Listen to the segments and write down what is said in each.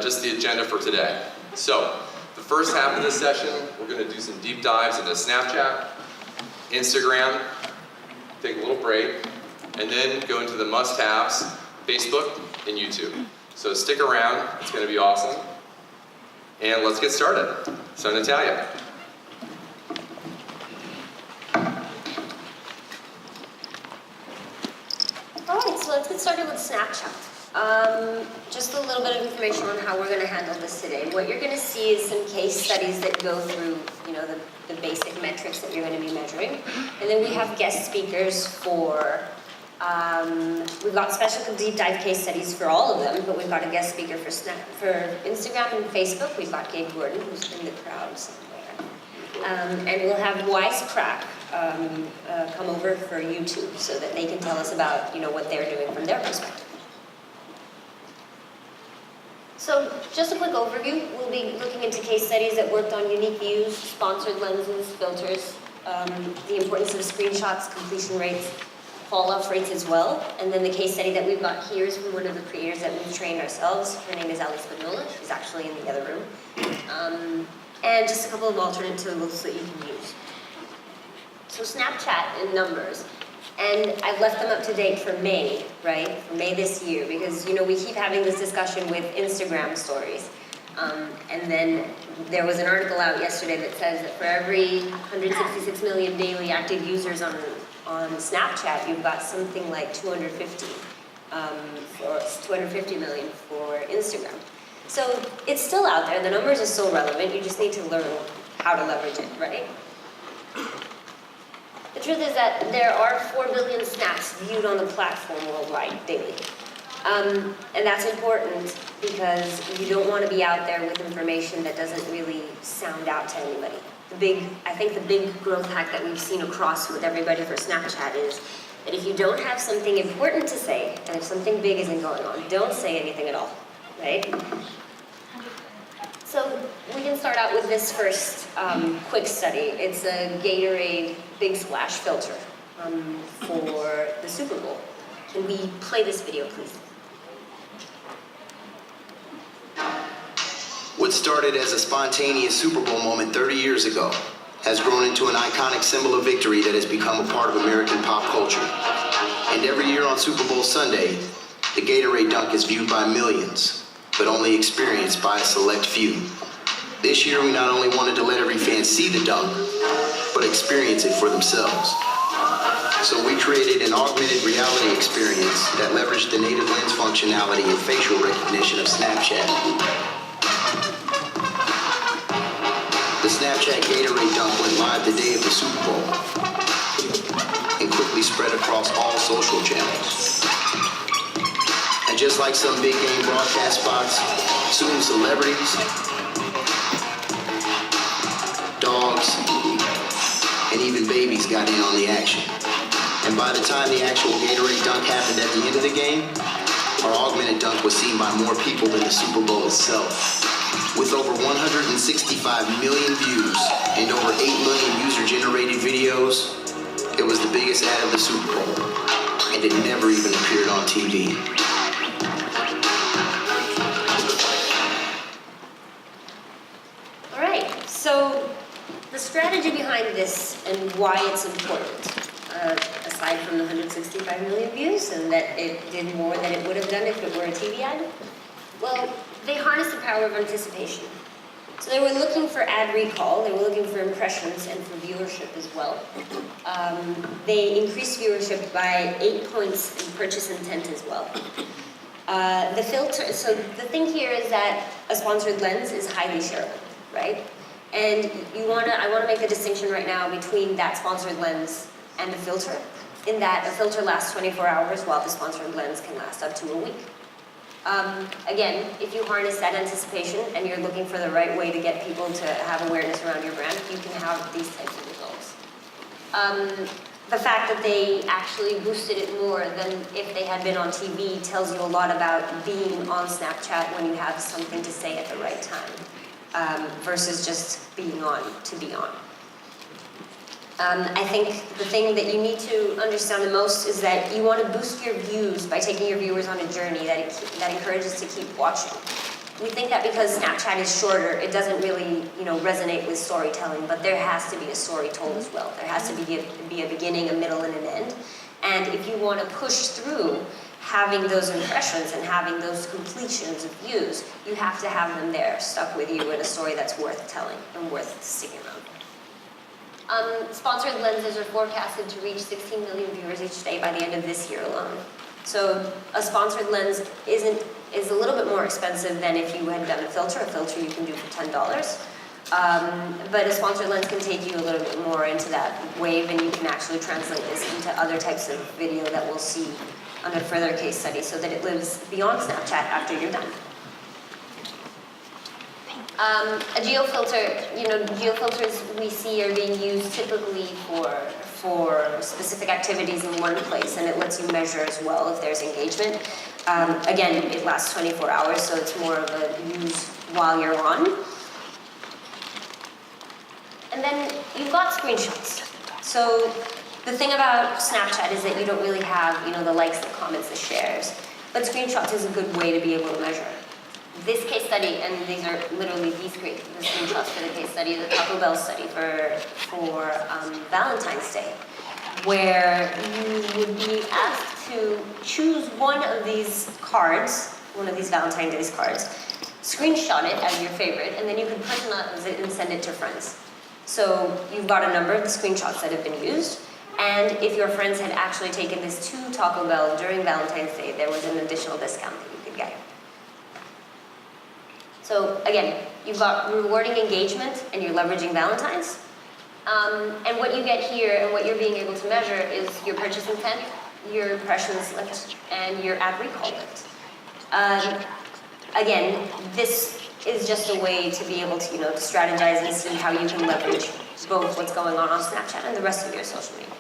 Just the agenda for today. So, the first half of this session, we're going to do some deep dives into Snapchat, Instagram, take a little break, and then go into the must-haves, Facebook and YouTube. So stick around, it's going to be awesome. And let's get started. So Natalia. Alright, so let's get started with Snapchat. Just a little bit of information on how we're going to handle this today. What you're going to see is some case studies that go through, the basic metrics that you're going to be measuring. And then we have guest speakers for, we've got special deep dive case studies for all of them, but we've got a guest speaker for Instagram and Facebook. We've got Gabe Gordon, who's in the crowd somewhere. And we'll have Wisecrack come over for YouTube so that they can tell us about, what they're doing from their perspective. So just a quick overview, we'll be looking into case studies that worked on unique views, sponsored lenses, filters, the importance of screenshots, completion rates, fall-off rates as well. And then the case study that we've got here is from one of the creators that we've trained ourselves. Her name is Ali Spagnola. She's actually in the other room. And just a couple of alternate tools that you can use. So Snapchat in numbers. And I've left them up to date for May, right? For May this year, because we keep having this discussion with Instagram stories. And then there was an article out yesterday that says that for every 166 million daily active users on Snapchat, you've got something like 250 million for Instagram. So it's still out there. The numbers are still relevant. You just need to learn how to leverage it, right? The truth is that there are 4 billion snaps viewed on the platform worldwide daily. And that's important because you don't want to be out there with information that doesn't really sound out to anybody. I think the big growth hack that we've seen across with everybody for Snapchat is that if you don't have something important to say, and if something big isn't going on, don't say anything at all, right? So we can start out with this first quick study. It's a Gatorade Big Splash filter for the Super Bowl. Can we play this video, please? What started as a spontaneous Super Bowl moment 30 years ago has grown into an iconic symbol of victory that has become a part of American pop culture. And every year on Super Bowl Sunday, the Gatorade dunk is viewed by millions, but only experienced by a select few. This year, we not only wanted to let every fan see the dunk, but experience it for themselves. So we created an augmented reality experience that leveraged the native lens functionality and facial recognition of Snapchat. The Snapchat Gatorade dunk went live the day of the Super Bowl and quickly spread across all social channels. And just like some big game broadcast spots, soon celebrities, dogs, and even babies got in on the action. And by the time the actual Gatorade dunk happened at the end of the game, our augmented dunk was seen by more people than the Super Bowl itself. With over 165 million views and over 8 million user-generated videos, it was the biggest ad of the Super Bowl, and it never even appeared on TV. All right, so the strategy behind this and why it's important, aside from the 165 million views and that it did more than it would have done if it were a TV ad, well, they harness the power of anticipation. So they were looking for ad recall, they were looking for impressions and for viewership as well. They increased viewership by 8 points in purchase intent as well. The filter, so the thing here is that a sponsored lens is highly shareable, right? And I want to make the distinction right now between that sponsored lens and the filter, in that a filter lasts 24 hours while the sponsored lens can last up to a week. Again, if you harness that anticipation and you're looking for the right way to get people to have awareness around your brand, you can have these types of results. The fact that they actually boosted it more than if they had been on TV tells you a lot about being on Snapchat when you have something to say at the right time, versus just being on to be on. I think the thing that you need to understand the most is that you want to boost your views by taking your viewers on a journey that encourages to keep watching. we think that because Snapchat is shorter, it doesn't really, resonate with storytelling, but there has to be a story told as well. There has to be a beginning, a middle, and an end. And if you want to push through having those impressions and having those completions of views, you have to have them there, stuck with you in a story that's worth telling and worth sticking around. Sponsored lenses are forecasted to reach 16 million viewers each day by the end of this year alone. So a sponsored lens is a little bit more expensive than if you had done a filter. A filter you can do for $10. But a sponsored lens can take you a little bit more into that wave, and you can actually translate this into other types of video that we'll see on a further case study so that it lives beyond Snapchat after you're done. A geofilter, geofilters we see are being used typically for specific activities in one place, and it lets you measure as well if there's engagement. Again, it lasts 24 hours, so it's more of a use while you're on. And then you've got screenshots. So the thing about Snapchat is that you don't really have, the likes, the comments, the shares. But screenshots is a good way to be able to measure. This case study, and these are literally the screenshots for the case study, the Taco Bell study for Valentine's Day, where you would be asked to choose one of these cards, one of these Valentine's Day cards, screenshot it as your favorite, and then you can personalize it and send it to friends. So you've got a number of the screenshots that have been used, and if your friends had actually taken this to Taco Bell during Valentine's Day, there was an additional discount that you could get. So again, you've got rewarding engagement and you're leveraging Valentine's. And what you get here and what you're being able to measure is your purchase intent, your impressions lift, and your ad recall lift. Again, this is just a way to be able to, to strategize and see how you can leverage both what's going on Snapchat and the rest of your social media.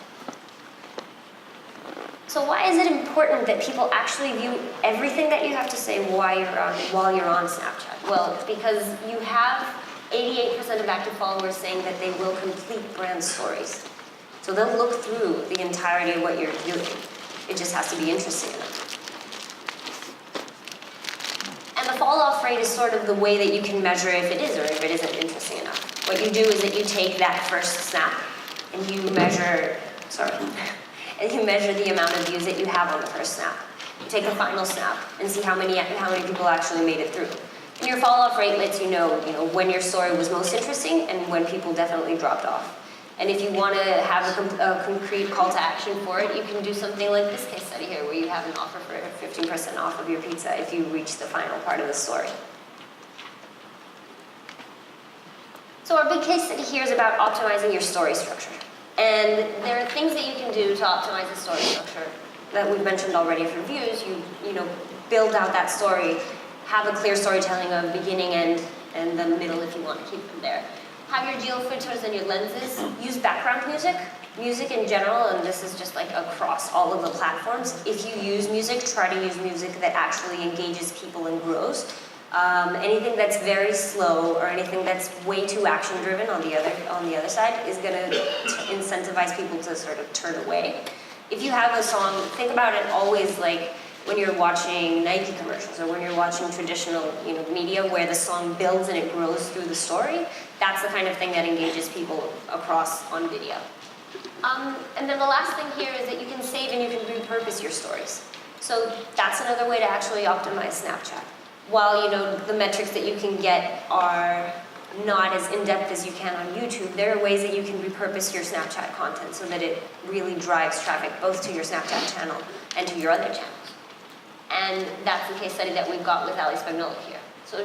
So why is it important that people actually view everything that you have to say while you're on Snapchat? Well, because you have 88% of active followers saying that they will complete brand stories. So they'll look through the entirety of what you're doing. It just has to be interesting enough. And the fall-off rate is sort of the way that you can measure if it is or if it isn't interesting enough. What you do is that you take that first snap and you measure, the amount of views that you have on the first snap. You take the final snap and see how many people actually made it through. And your fall-off rate lets you know when your story was most interesting and when people definitely dropped off. And if you want to have a concrete call to action for it, you can do something like this case study here, where you have an offer for 15% off of your pizza if you reach the final part of the story. So our big case study here is about optimizing your story structure. And there are things that you can do to optimize the story structure that we've mentioned already for views. You build out that story, have a clear storytelling of beginning, end, and the middle if you want to keep them there. Have your geofilters and your lenses. Use background music. Music in general, and this is just like across all of the platforms. If you use music, try to use music that actually engages people and grows. Anything that's very slow or anything that's way too action-driven on the other side is going to incentivize people to sort of turn away. If you have a song, think about it always like when you're watching Nike commercials or when you're watching traditional media where the song builds and it grows through the story. That's the kind of thing that engages people across on video. And then the last thing here is that you can save and you can repurpose your stories. So that's another way to actually optimize Snapchat. While the metrics that you can get are not as in-depth as you can on YouTube, there are ways that you can repurpose your Snapchat content so that it really drives traffic both to your Snapchat channel and to your other channels. And that's the case study that we've got with Ali Spagnuolo here. So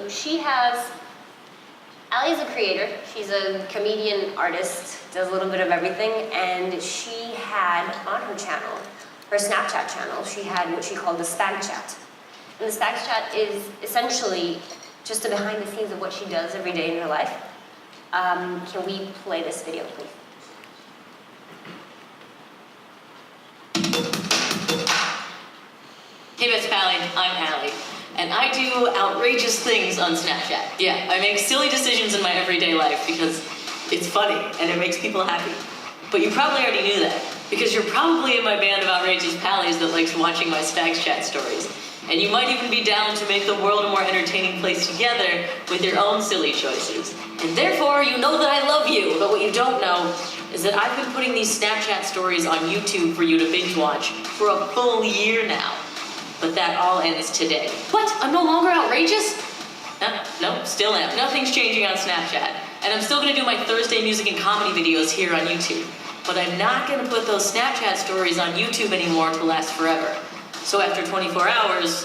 Ali's a creator. She's a comedian, artist, does a little bit of everything, and she had on her channel, her Snapchat channel, she had what she called the Spag Chat. And the Spag Chat is essentially just a behind the scenes of what she does every day in her life. Can we play this video, please? Hey Best Pally, I'm Allie, and I do outrageous things on Snapchat. Yeah, I make silly decisions in my everyday life because it's funny and it makes people happy. But you probably already knew that, because you're probably in my band of outrageous pallies that likes watching my Spags Chat stories. And you might even be down to make the world a more entertaining place together with your own silly choices. And therefore, you know that I love you. But what you don't know is that I've been putting these Snapchat stories on YouTube for you to binge watch for a full year now. But that all ends today. What? I'm no longer outrageous? No, still am. Nothing's changing on Snapchat. And I'm still gonna do my Thursday music and comedy videos here on YouTube. But I'm not gonna put those Snapchat stories on YouTube anymore to last forever. So after 24 hours,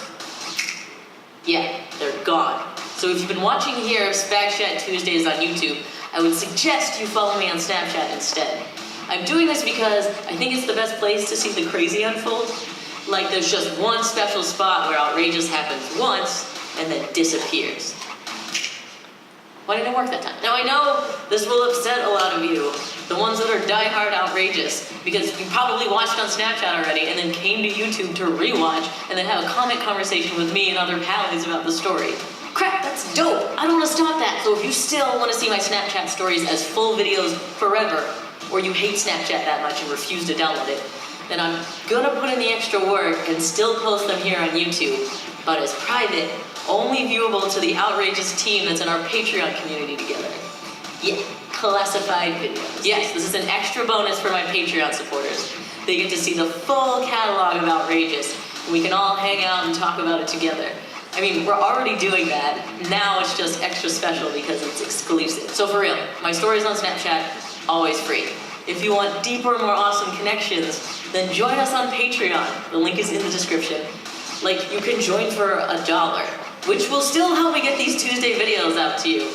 yeah, they're gone. So if you've been watching here Spagchat Tuesdays on YouTube, I would suggest you follow me on Snapchat instead. I'm doing this because I think it's the best place to see the crazy unfold. Like there's just one special spot where outrageous happens once and then disappears. Why didn't it work that time? Now I know this will upset a lot of you, the ones that are die-hard outrageous, because you probably watched on Snapchat already and then came to YouTube to rewatch and then have a comment conversation with me and other pals about the story. Crap, that's dope! I don't want to stop that. So if you still want to see my Snapchat stories as full videos forever, or you hate Snapchat that much and refuse to download it, then I'm gonna put in the extra work and still post them here on YouTube, but as private, only viewable to the outrageous team that's in our Patreon community together. Yeah, classified videos. Yes, this is an extra bonus for my Patreon supporters. They get to see the full catalog of outrageous, and we can all hang out and talk about it together. I mean, we're already doing that. Now it's just extra special because it's exclusive. So for real, my stories on Snapchat, always free. If you want deeper, more awesome connections, then join us on Patreon. The link is in the description. Like, you can join for $1, which will still help me get these Tuesday videos out to you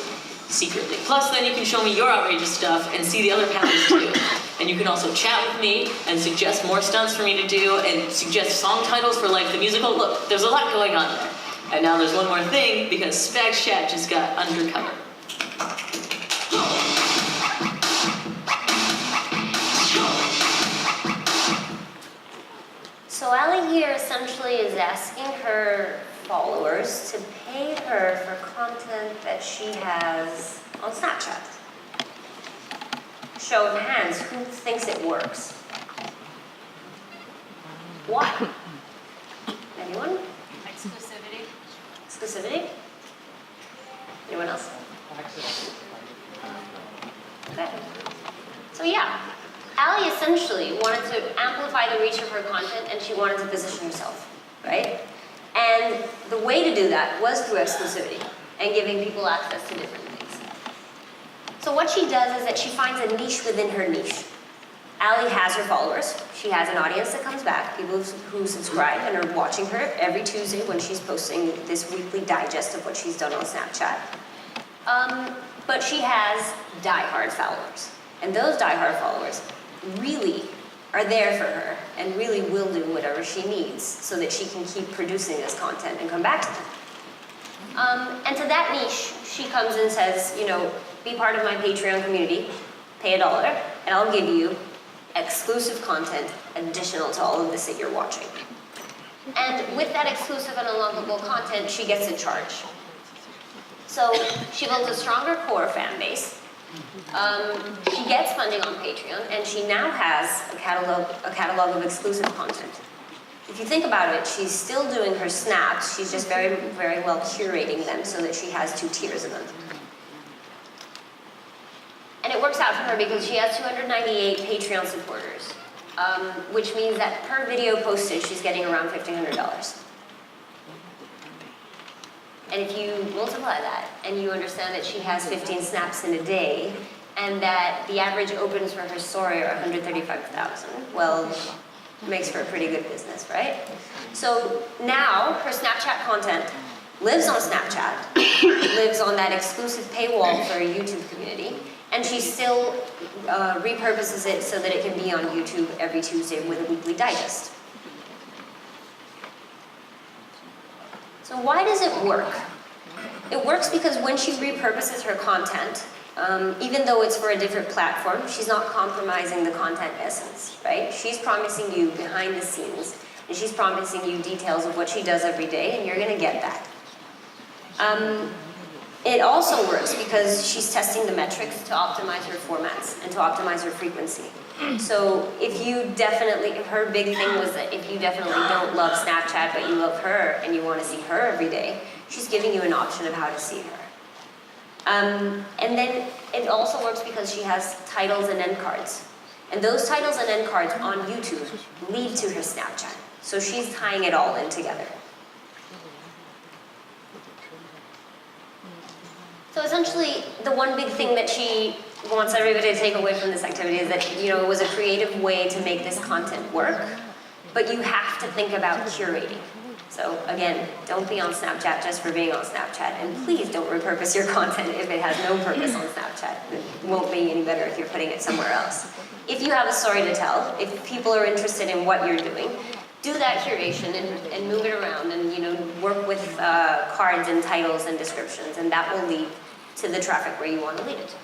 secretly. Plus, then you can show me your outrageous stuff and see the other pals too. And you can also chat with me and suggest more stunts for me to do and suggest song titles for like the musical. Look, there's a lot going on there. And now there's one more thing because Spagchat just got undercover. So Allie here essentially is asking her followers to pay her for content that she has on Snapchat. Show of hands, who thinks it works? Why? Anyone? Exclusivity. Exclusivity? Anyone else? Okay. So yeah, Allie essentially wanted to amplify the reach of her content and she wanted to position herself, right? And the way to do that was through exclusivity and giving people access to different things. So what she does is that she finds a niche within her niche. Allie has her followers. She has an audience that comes back, people who subscribe and are watching her every Tuesday when she's posting this weekly digest of what she's done on Snapchat. But she has die-hard followers. And those die-hard followers really are there for her and really will do whatever she needs so that she can keep producing this content and come back to them. And to that niche, she comes and says, you know, be part of my Patreon community, pay $1, and I'll give you exclusive content additional to all of this that you're watching. And with that exclusive and unlockable content, she gets a charge. So she builds a stronger core fan base. She gets funding on Patreon, and she now has a catalog of exclusive content. If you think about it, she's still doing her snaps. She's just very, very well curating them so that she has 2 tiers of them. And it works out for her because she has 298 Patreon supporters, which means that per video posted, she's getting around $1,500. And if you multiply that, and you understand that she has 15 snaps in a day, and that the average opens for her story are 135,000, well, it makes for a pretty good business, right? So now, her Snapchat content lives on Snapchat, lives on that exclusive paywall for a YouTube community, and she still repurposes it so that it can be on YouTube every Tuesday with a weekly digest. So why does it work? It works because when she repurposes her content, even though it's for a different platform, she's not compromising the content essence, right? She's promising you behind the scenes, and she's promising you details of what she does every day, and you're gonna get that. it also works because she's testing the metrics to optimize her formats and to optimize her frequency. So if her big thing was that if you definitely don't love Snapchat, but you love her and you want to see her every day, she's giving you an option of how to see her. And then it also works because she has titles and end cards. And those titles and end cards on YouTube lead to her Snapchat. So she's tying it all in together. So essentially, the one big thing that she wants everybody to take away from this activity is that, it was a creative way to make this content work, but you have to think about curating. So again, don't be on Snapchat just for being on Snapchat, and please don't repurpose your content if it has no purpose on Snapchat. It won't be any better if you're putting it somewhere else. If you have a story to tell, if people are interested in what you're doing, do that curation and move it around and work with cards and titles and descriptions, and that will lead to the traffic where you want to lead it to.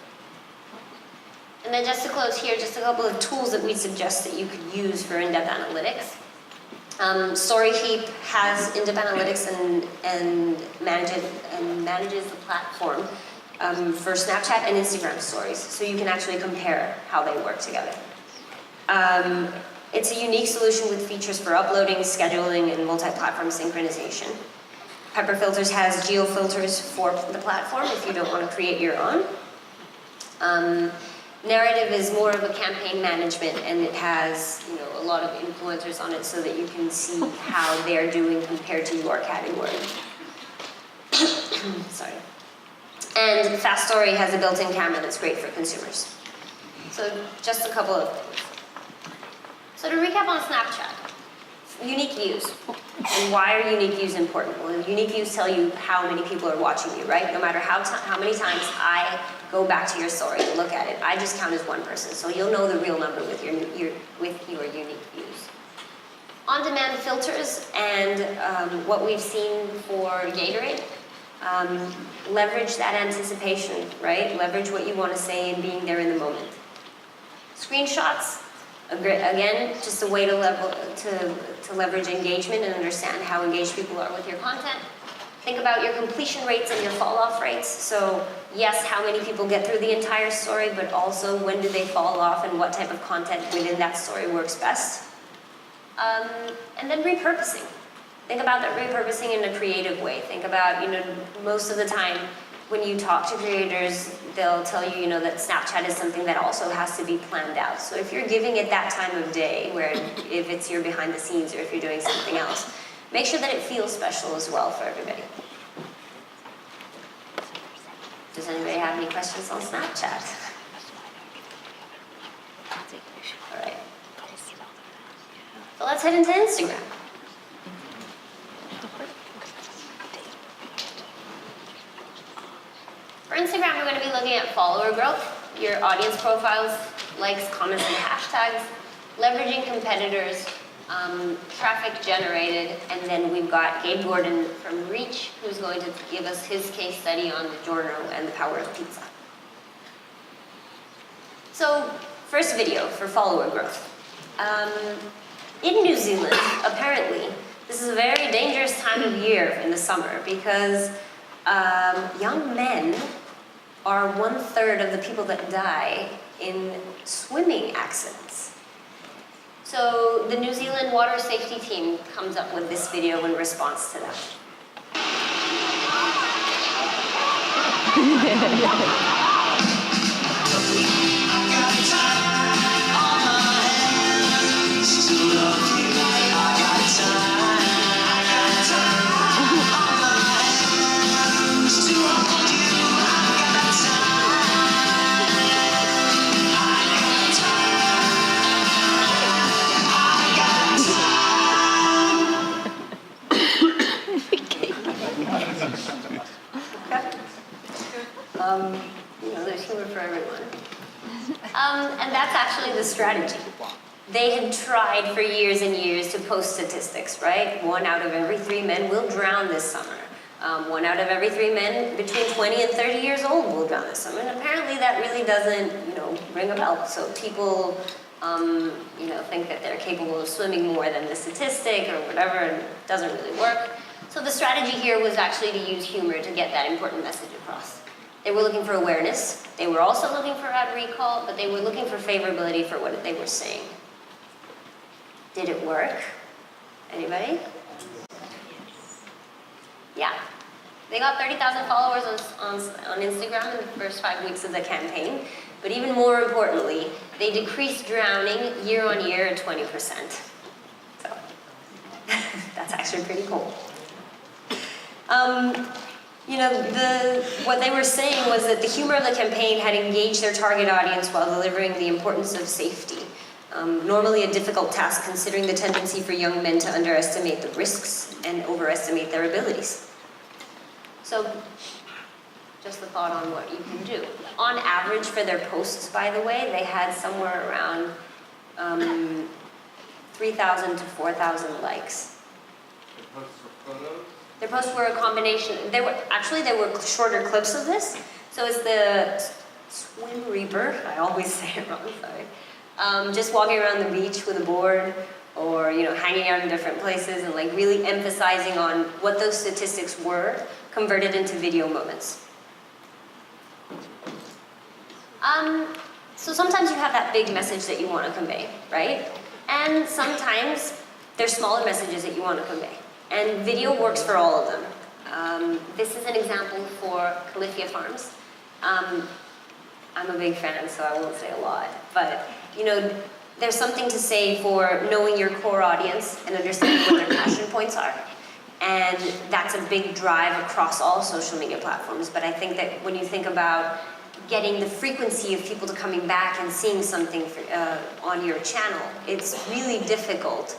And then just to close here, just a couple of tools that we suggest that you could use for in-depth analytics. StoryHeap has in-depth analytics and manages the platform for Snapchat and Instagram stories, so you can actually compare how they work together. It's a unique solution with features for uploading, scheduling, and multi-platform synchronization. Pepper Filters has geo-filters for the platform if you don't want to create your own. Narrative is more of a campaign management, and it has a lot of influencers on it so that you can see how they're doing compared to your category. Sorry. And Fast Story has a built-in camera that's great for consumers. So just a couple of things. So to recap on Snapchat, unique views. And why are unique views important? Well, unique views tell you how many people are watching you, right? No matter how many times I go back to your story and look at it, I just count as one person. So you'll know the real number with your unique views. On-demand filters and what we've seen for Gatorade, leverage that anticipation, right? Leverage what you want to say and being there in the moment. Screenshots, again, just a way to leverage engagement and understand how engaged people are with your content. Think about your completion rates and your fall-off rates. So yes, how many people get through the entire story, but also when do they fall off and what type of content within that story works best. And then repurposing. Think about that repurposing in a creative way. Think about, most of the time when you talk to creators, they'll tell you, that Snapchat is something that also has to be planned out. So if you're giving it that time of day, where if it's your behind the scenes or if you're doing something else, make sure that it feels special as well for everybody. Does anybody have any questions on Snapchat? All right. So let's head into Instagram. For Instagram, we're going to be looking at follower growth, your audience profiles, likes, comments, and hashtags, leveraging competitors, traffic generated, and then we've got Gabe Gordon from Reach, who's going to give us his case study on DiGiorno and the power of pizza. So, first video for follower growth. In New Zealand, apparently, this is a very dangerous time of year in the summer because young men are 1/3 of the people that die in swimming accidents. So the New Zealand water safety team comes up with this video in response to that. There's humor for everyone. And that's actually the strategy. They had tried for years and years to post statistics, right? 1 out of every 3 men will drown this summer. 1 out of every 3 men between 20 and 30 years old will drown this summer. And apparently that really doesn't, ring a bell. So people, think that they're capable of swimming more than the statistic or whatever, and it doesn't really work. So the strategy here was actually to use humor to get that important message across. They were looking for awareness, they were also looking for ad recall, but they were looking for favorability for what they were saying. Did it work? Anybody? Yeah. They got 30,000 followers on Instagram in the first 5 weeks of the campaign, but even more importantly, they decreased drowning year on year at 20%. So, that's actually pretty cool. You know, what they were saying was that the humor of the campaign had engaged their target audience while delivering the importance of safety. Normally a difficult task considering the tendency for young men to underestimate the risks and overestimate their abilities. So, just a thought on what you can do. On average for their posts, by the way, they had somewhere around 3,000 to 4,000 likes. Their posts were a combination. There were shorter clips of this. So it's the swim reaper. I always say it wrong. Sorry. Just walking around the beach with a board, or hanging out in different places, and like really emphasizing on what those statistics were converted into video moments. So sometimes you have that big message that you want to convey, right? And sometimes there's smaller messages that you want to convey. And video works for all of them. This is an example for Califia Farms. I'm a big fan, so I won't say a lot. But, there's something to say for knowing your core audience and understanding what their passion points are. And that's a big drive across all social media platforms. But I think that when you think about getting the frequency of people to coming back and seeing something on your channel, it's really difficult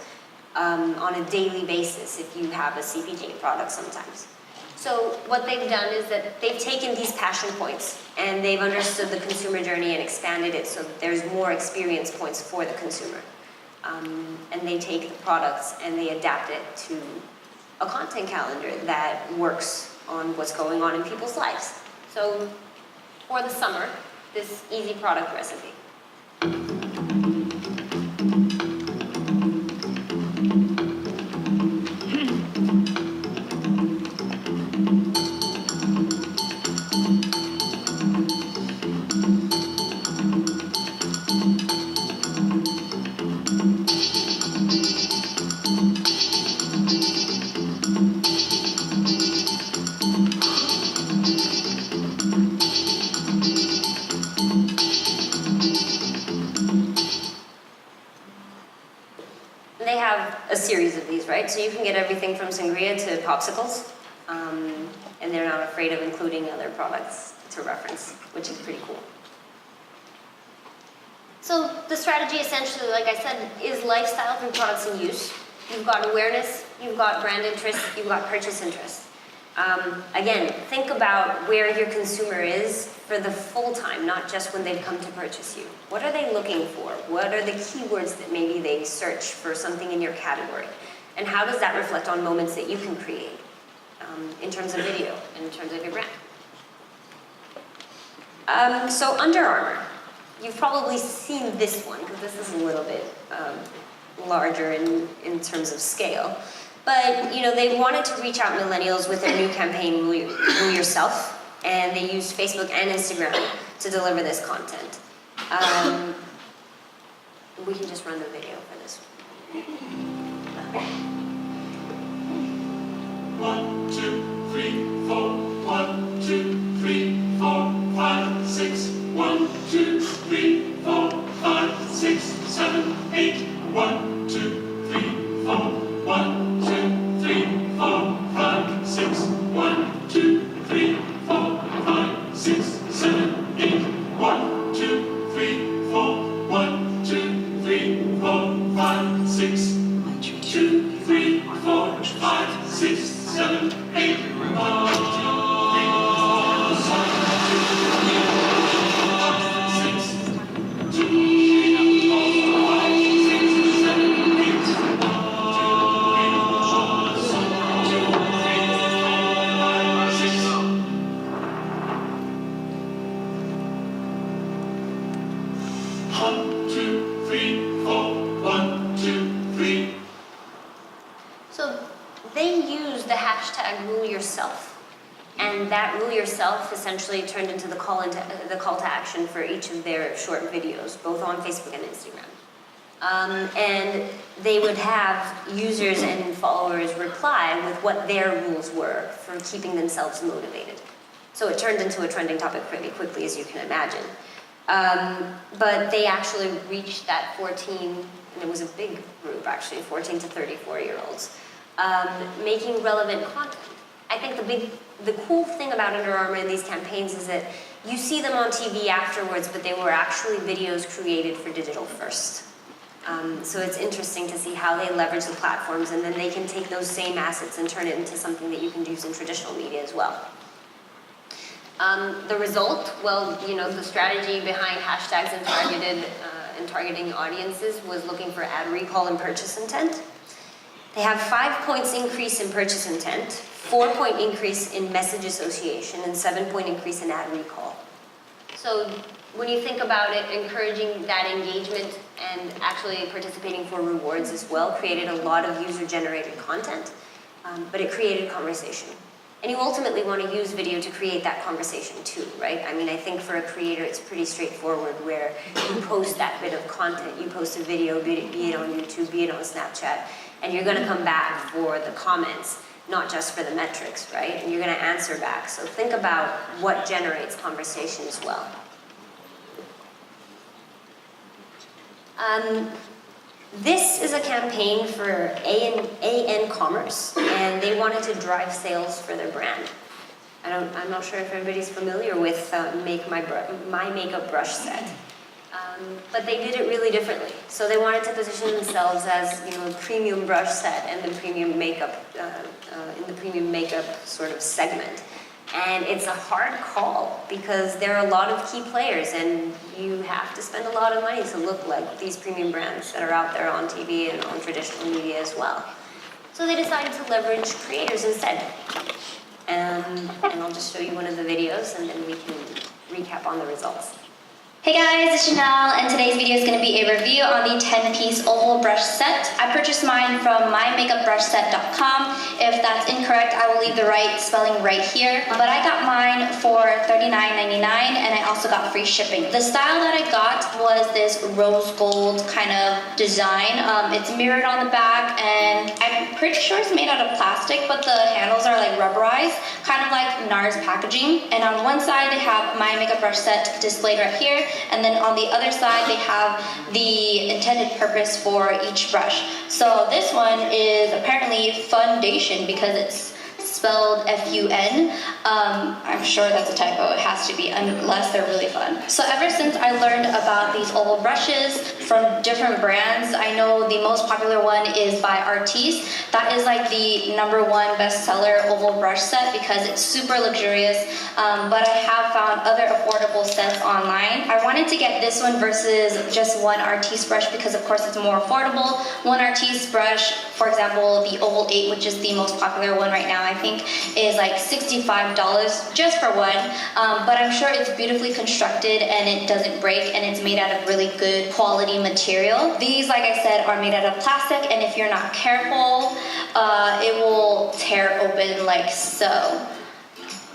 on a daily basis if you have a CPG product sometimes. So what they've done is that they've taken these passion points and they've understood the consumer journey and expanded it so that there's more experience points for the consumer. And they take the products and they adapt it to a content calendar that works on what's going on in people's lives. So for the summer, this easy product recipe. They have a series of these, right? So you can get everything from sangria to popsicles, and they're not afraid of including other products to reference, which is pretty cool. So the strategy essentially, like I said, is lifestyle through products in use. You've got awareness, you've got brand interest, you've got purchase interest. Again, think about where your consumer is for the full time, not just when they've come to purchase you. What are they looking for? What are the keywords that maybe they search for something in your category? And how does that reflect on moments that you can create in terms of video, in terms of your brand? So Under Armour, you've probably seen this one, because this is a little bit larger in terms of scale. But they wanted to reach out millennials with their new campaign, Woo Yourself, and they used Facebook and Instagram to deliver this content. We can just run the video for this one. 1, 2, 3, 4. 1, 2, 3, 4, 5, 6. 1, 2, 3, 4, 5, 6, 7, 8. 1, 2, 3, 4. 1, 2, 3, 4, 5, 6. 1, 2, 3, 4, 5, 6, 7, 8. 1, 2, 3, 4. 1, 2, 3, 4, 5, 6. 2, 3, 4, 5, 6, 7, 8. that Rule Yourself essentially turned into the call to action for each of their short videos, both on Facebook and Instagram. And they would have users and followers reply with what their rules were for keeping themselves motivated. So it turned into a trending topic pretty quickly, as you can imagine. But they actually reached that 14, and it was a big group actually, 14 to 34-year-olds, making relevant content. I think the cool thing about Under Armour and these campaigns is that you see them on TV afterwards, but they were actually videos created for digital first. So it's interesting to see how they leverage the platforms, and then they can take those same assets and turn it into something that you can use in traditional media as well. The result, well, you know, the strategy behind hashtags and targeting audiences was looking for ad recall and purchase intent. They have 5 points increase in purchase intent, 4-point increase in message association, and 7-point increase in ad recall. So when you think about it, encouraging that engagement and actually participating for rewards as well created a lot of user-generated content, but it created conversation. And you ultimately want to use video to create that conversation too, right? I mean, I think for a creator, it's pretty straightforward where you post that bit of content, you post a video, be it on YouTube, be it on Snapchat, and you're going to come back for the comments, not just for the metrics, right? And you're going to answer back. So think about what generates conversation as well. This is a campaign for AN Commerce, and they wanted to drive sales for their brand. I'm not sure if everybody's familiar with My Makeup Brush Set, but they did it really differently. So they wanted to position themselves as, you know, a premium brush set and the premium makeup in the premium makeup sort of segment. And it's a hard call because there are a lot of key players and you have to spend a lot of money to look like these premium brands that are out there on TV and on traditional media as well. So they decided to leverage creators instead. And I'll just show you one of the videos and then we can recap on the results. Hey guys, it's Chanel, and today's video is going to be a review on the 10-piece oval brush set. I purchased mine from mymakeupbrushset.com. If that's incorrect, I will leave the right spelling right here. But I got mine for $39.99, and I also got free shipping. The style that I got was this rose gold kind of design. It's mirrored on the back, and I'm pretty sure it's made out of plastic, but the handles are like rubberized, kind of like NARS packaging. And on one side, they have My Makeup Brush Set displayed right here. And then on the other side, they have the intended purpose for each brush. So this one is apparently Fundation because it's spelled F-U-N. I'm sure that's a typo, it has to be, unless they're really fun. So ever since I learned about these oval brushes from different brands, I know the most popular one is by Artis. That is like the #1 bestseller oval brush set because it's super luxurious, but I have found other affordable sets online. I wanted to get this one versus just one Artis brush because of course it's more affordable. One Artis brush, for example, the Oval 8, which is the most popular one right now, I think, is like $65 just for one, but I'm sure it's beautifully constructed and it doesn't break and it's made out of really good quality material. These, like I said, are made out of plastic, and if you're not careful, it will tear open like so.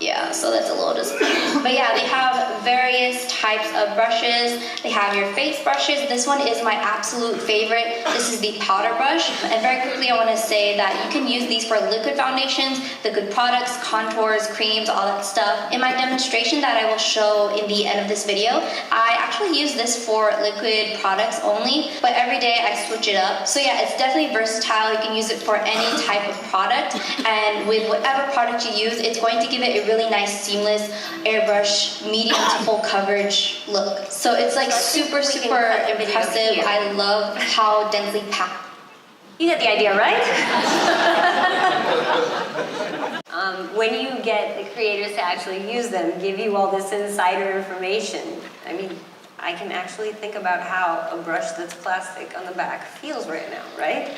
Yeah, so that's a little disappointing. But yeah, they have various types of brushes. They have your face brushes. This one is my absolute favorite. This is the powder brush. And very quickly, I want to say that you can use these for liquid foundations, the good products, contours, creams, all that stuff. In my demonstration that I will show in the end of this video, I actually use this for liquid products only, but every day I switch it up. So yeah, it's definitely versatile. You can use it for any type of product, and with whatever product you use, it's going to give it a really nice seamless airbrush medium to full coverage look. So it's like super impressive. I love how densely packed. You get the idea, right? When you get the creators to actually use them, give you all this insider information, I mean, I can actually think about how a brush that's plastic on the back feels right now, right?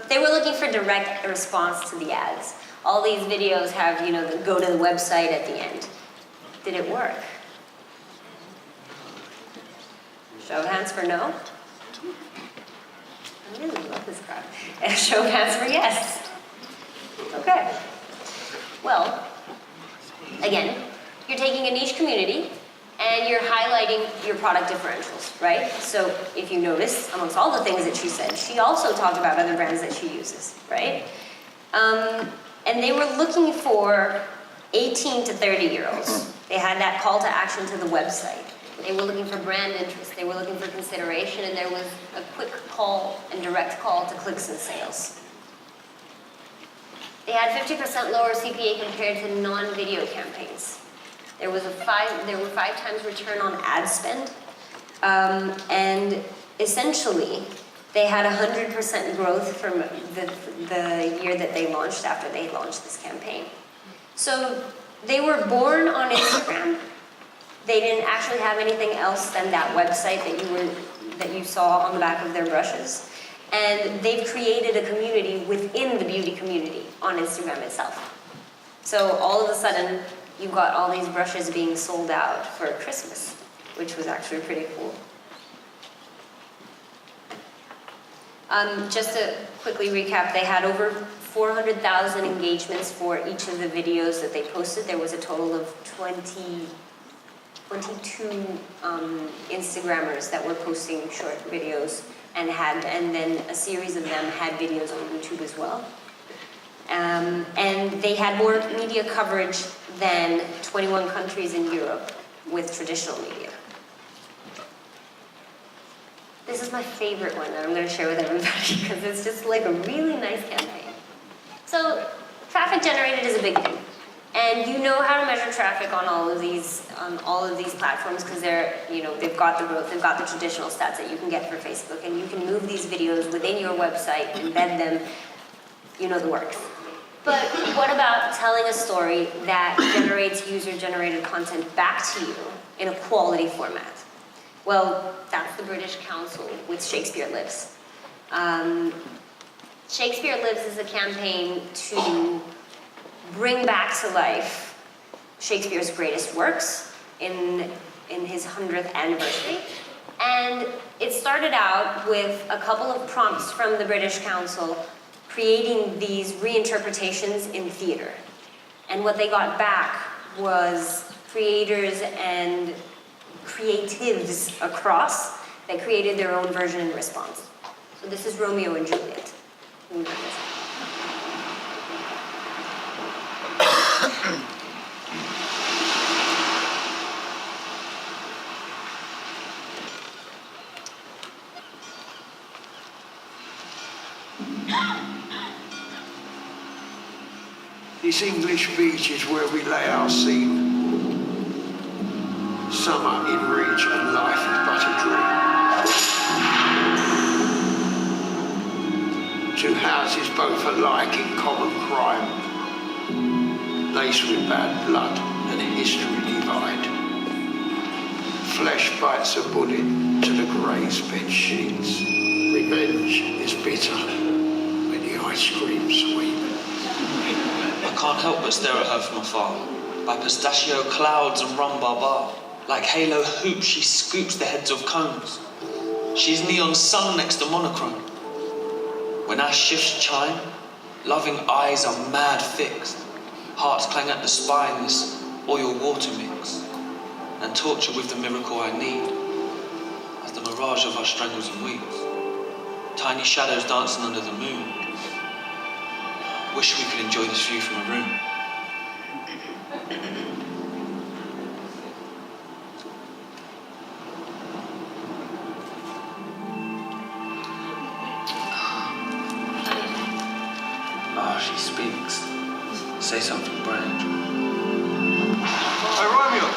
They were looking for direct response to the ads. All these videos have, you know, the go to the website at the end. Did it work? Show of hands for no. I really love this crowd. And show of hands for yes. Okay. Well, Again, you're taking a niche community and you're highlighting your product differentials, right? So if you notice, amongst all the things that she said, she also talked about other brands that she uses, right? And they were looking for 18 to 30-year-olds. They had that call to action to the website. They were looking for brand interest. They were looking for consideration, and there was a quick call and direct call to clicks and sales. They had 50% lower CPA compared to non-video campaigns. There were 5 times return on ad spend, and essentially, they had 100% growth from the year that they launched after they launched this campaign. So they were born on Instagram. They didn't actually have anything else than that website that you saw on the back of their brushes. And they've created a community within the beauty community on Instagram itself. So all of a sudden, you've got all these brushes being sold out for Christmas, which was actually pretty cool. Just to quickly recap, they had over 400,000 engagements for each of the videos that they posted. There was a total of 22 Instagrammers that were posting short videos, and then a series of them had videos on YouTube as well. And they had more media coverage than 21 countries in Europe with traditional media. This is my favorite one that I'm going to share with everybody because it's just like a really nice campaign. So traffic generated is a big thing. And you know how to measure traffic on all of these platforms because they've got the growth, they've got the traditional stats that you can get for Facebook, and you can move these videos within your website, embed them, you know the works. But what about telling a story that generates user-generated content back to you in a quality format? Well, that's the British Council with Shakespeare Lives. Shakespeare Lives is a campaign to bring back to life Shakespeare's greatest works in his 100th anniversary. And it started out with a couple of prompts from the British Council creating these reinterpretations in theater. And what they got back was creators and creatives across that created their own version in response. So this is Romeo and Juliet. This English beach is where we lay our scene. Summer in reach and life is but a dream. Two houses both alike in common crime, laced with bad blood and history divide. Flesh bites a bullet to the grey's bed sheets. Revenge is bitter when the ice cream sweet. I can't help but stare at her from afar. By pistachio clouds and rum baba. Like halo hoops, she scoops the heads of cones. She's neon sun next to monochrome. When our shifts chime, loving eyes are mad fixed. Hearts clang at the spine, this oil water mix. And torture with the miracle I need. As the mirage of our strangles and weeps. Tiny shadows dancing under the moon. Wish we could enjoy this view from a room. She speaks. Say something, Brand. Hey, Romeo!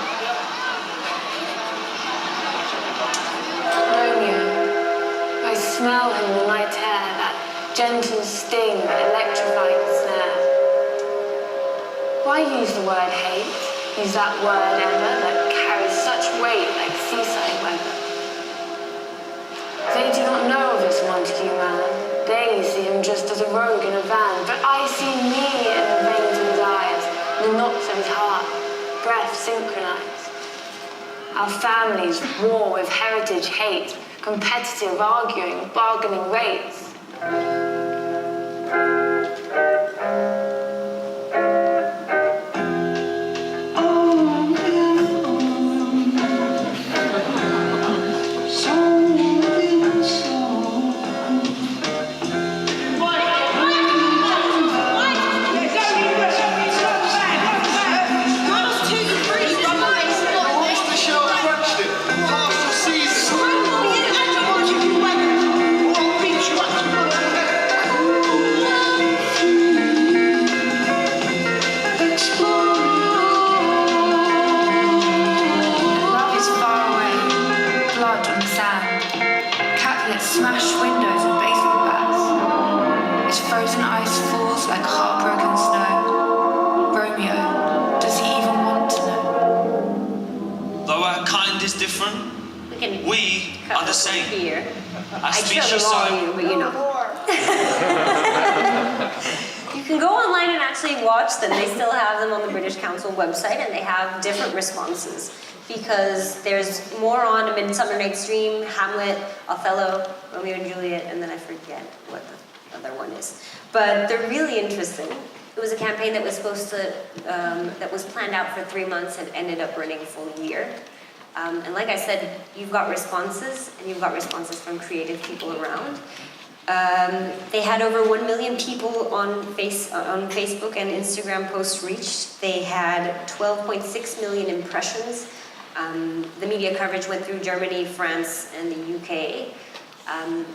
Romeo, I smell him in the night air, that gentle sting, electrifying snare. Why use the word hate? Use that word ever that carries such weight like seaside weather. They do not know of this Montague man. They see him just as a rogue in a van, but I see me in the veins of his eyes, the knots of his heart, breath synchronized. Our families war with heritage hate, competitive arguing, bargaining rates. mind is different. We cut are the this same. Here. Our I species chose all so. you, but you know. You can go online and actually watch them. They still have them on the British Council website, and they have different responses because there's more on Midsummer Night's Dream, Hamlet, Othello, Romeo and Juliet, and then I forget what the other one is. But they're really interesting. It was a campaign that was supposed to, that was planned out for 3 months and ended up running a full year. And like I said, you've got responses, and you've got responses from creative people around. They had over 1 million people on Facebook and Instagram posts reached. They had 12.6 million impressions. The media coverage went through Germany, France, and the UK.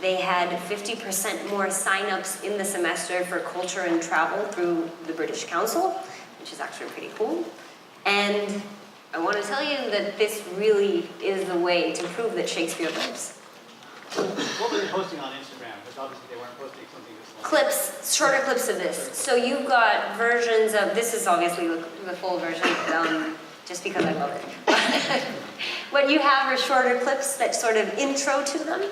They had 50% more sign-ups in the semester for culture and travel through the British Council, which is actually pretty cool. And I want to tell you that this really is the way to prove that Shakespeare lives. What were they posting on Instagram? Because obviously they weren't posting something this long. Clips, shorter clips of this. So you've got versions of, this is obviously the full version, just because I love it. What you have are shorter clips that sort of intro to them,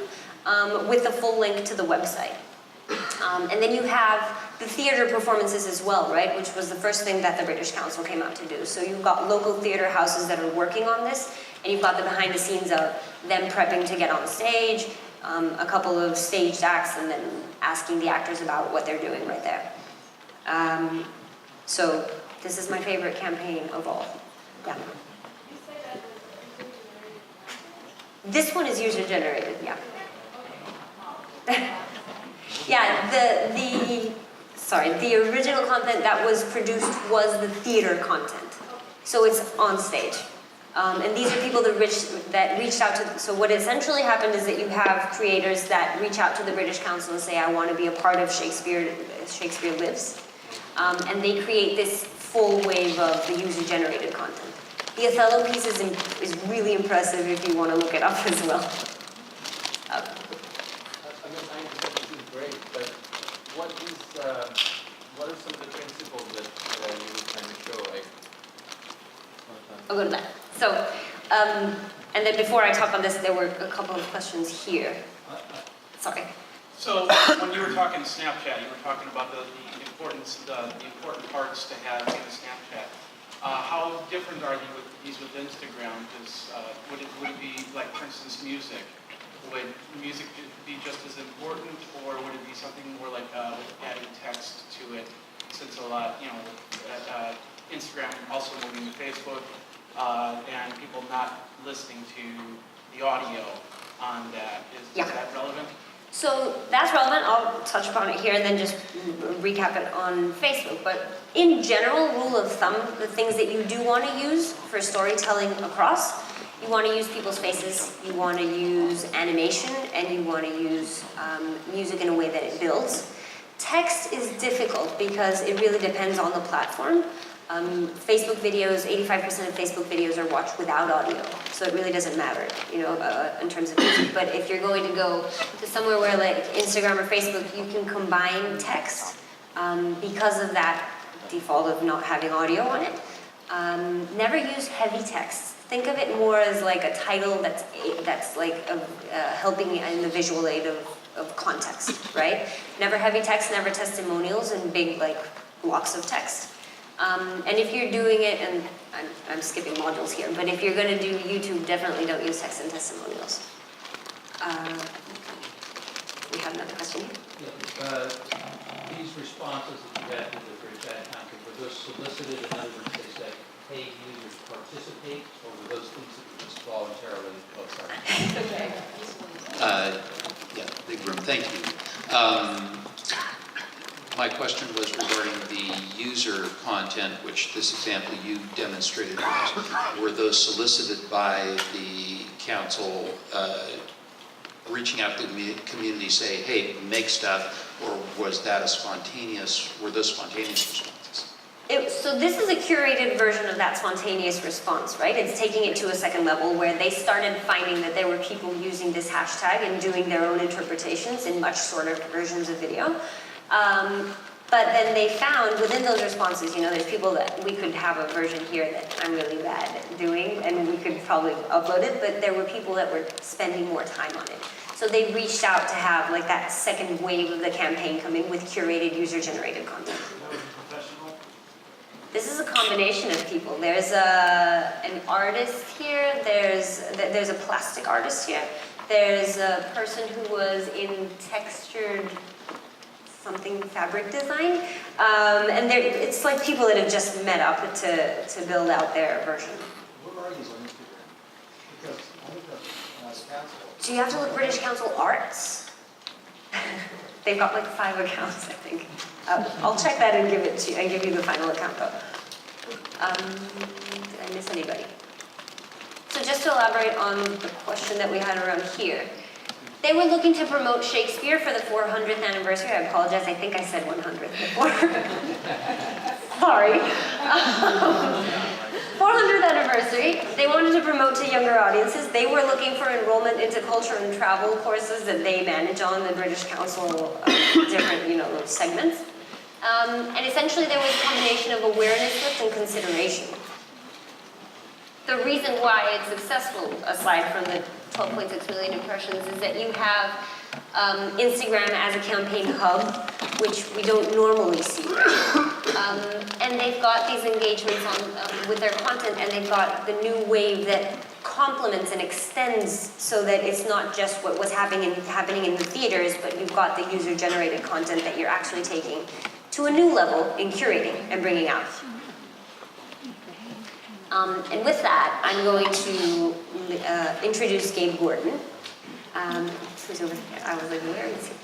with a full link to the website. And then you have the theater performances as well, right? Which was the first thing that the British Council came out to do. So you've got local theater houses that are working on this, and you've got the behind the scenes of them prepping to get on stage, a couple of staged acts, and then asking the actors about what they're doing right there. So this is my favorite campaign of all. Yeah. This one is user generated, yeah. Yeah, the original content that was produced was the theater content. So it's on stage. And these are people that reached out to, so what essentially happened is that you have creators that reach out to the British Council and say, I want to be a part of Shakespeare Lives. And they create this full wave of the user-generated content. The Othello piece is really impressive if you want to look it up as well. I think this is great, but what are some of the principles that you were trying to show? I'll go to that. So, and then before I talk on this, there were a couple of questions here. Sorry. So when you were talking Snapchat, you were talking about the importance, the important parts to have in a Snapchat. How different are these with Instagram? Because would it be like, for instance, music? Would music be just as important, or would it be something more like with adding text to it? Since a lot, Instagram also moving to Facebook, and people not listening to the audio on that. Is that relevant? So that's relevant. I'll touch upon it here and then just recap it on Facebook. But in general, rule of thumb, the things that you do want to use for storytelling across, you want to use people's faces, you want to use animation, and you want to use music in a way that it builds. Text is difficult because it really depends on the platform. Facebook videos, 85% of Facebook videos are watched without audio, so it really doesn't matter, in terms of music. But if you're going to go to somewhere where like Instagram or Facebook, you can combine text because of that default of not having audio on it. Never use heavy text. Think of it more as like a title that's like helping in the visual aid of context, right? Never heavy text, never testimonials and big like blocks of text. And if you're doing it, and I'm skipping modules here, but if you're going to do YouTube, definitely don't use text and testimonials. We have another question here. Yeah, these responses that you had to the British Ad Council, were those solicited? In other words, they said, hey, users, participate, or were those things that were just voluntarily posted? Okay. Yeah, big room, thank you. My question was regarding the user content, which this example you demonstrated. Were those solicited by the council, reaching out to the community, say, hey, make stuff, or was that were those spontaneous responses? So this is a curated version of that spontaneous response, right? It's taking it to a second level where they started finding that there were people using this hashtag and doing their own interpretations in much shorter versions of video. But then they found within those responses, there's people that we could have a version here that I'm really bad at doing, and we could probably upload it, but there were people that were spending more time on it. So they reached out to have like that second wave of the campaign come in with curated user-generated content. This is a combination of people. There's an artist here, there's a plastic artist here, there's a person who was in textured something fabric design, and it's like people that have just met up to build out their version. What are these on Instagram? Because I looked up the council. Do you have to look British Council Arts? They've got like 5 accounts, I think. I'll check that and give it to you, and give you the final account though. Did I miss anybody? So just to elaborate on the question that we had around here, they were looking to promote Shakespeare for the 400th anniversary. I apologize, I think I said 100th before. Sorry. 400th anniversary. They wanted to promote to younger audiences. They were looking for enrollment into culture and travel courses that they manage on the British Council, different, segments. And essentially there was a combination of awareness lift and consideration. The reason why it's successful, aside from the 12.6 million impressions, is that you have Instagram as a campaign hub, which we don't normally see. And they've got these engagements with their content, and they've got the new wave that complements and extends so that it's not just what was happening in the theaters, but you've got the user-generated content that you're actually taking to a new level in curating and bringing out. And with that, I'm going to introduce Gabe Gordon, who's over here. I was like, where is he?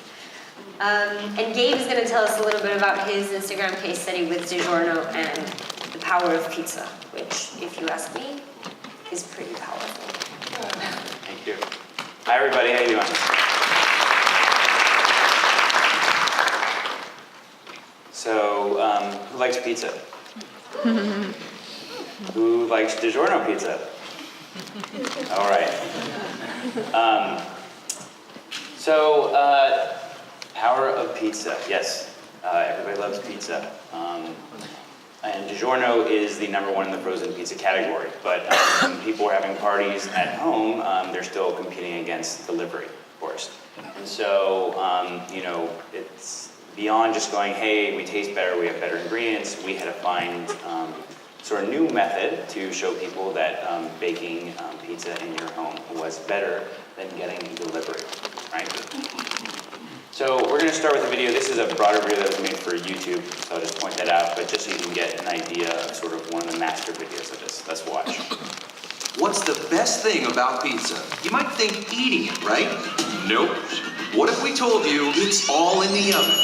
And Gabe is going to tell us a little bit about his Instagram case study with DiGiorno and the power of pizza, which, if you ask me, is pretty powerful. Thank you. Hi, everybody. How you doing? So, who likes pizza? Who likes DiGiorno pizza? All right. Power of pizza. Yes, everybody loves pizza. And DiGiorno is the #1 in the frozen pizza category. But when people are having parties at home, they're still competing against delivery, of course. And so, it's beyond just going, hey, we taste better, we have better ingredients. We had to find sort of new method to show people that baking pizza in your home was better than getting delivery, right? So we're going to start with a video. This is a broader video that was made for YouTube, so I'll just point that out, but just so you can get an idea of sort of one of the master videos of this. Let's watch. What's the best thing about pizza? You might think eating it, right? Nope. What if we told you it's all in the oven?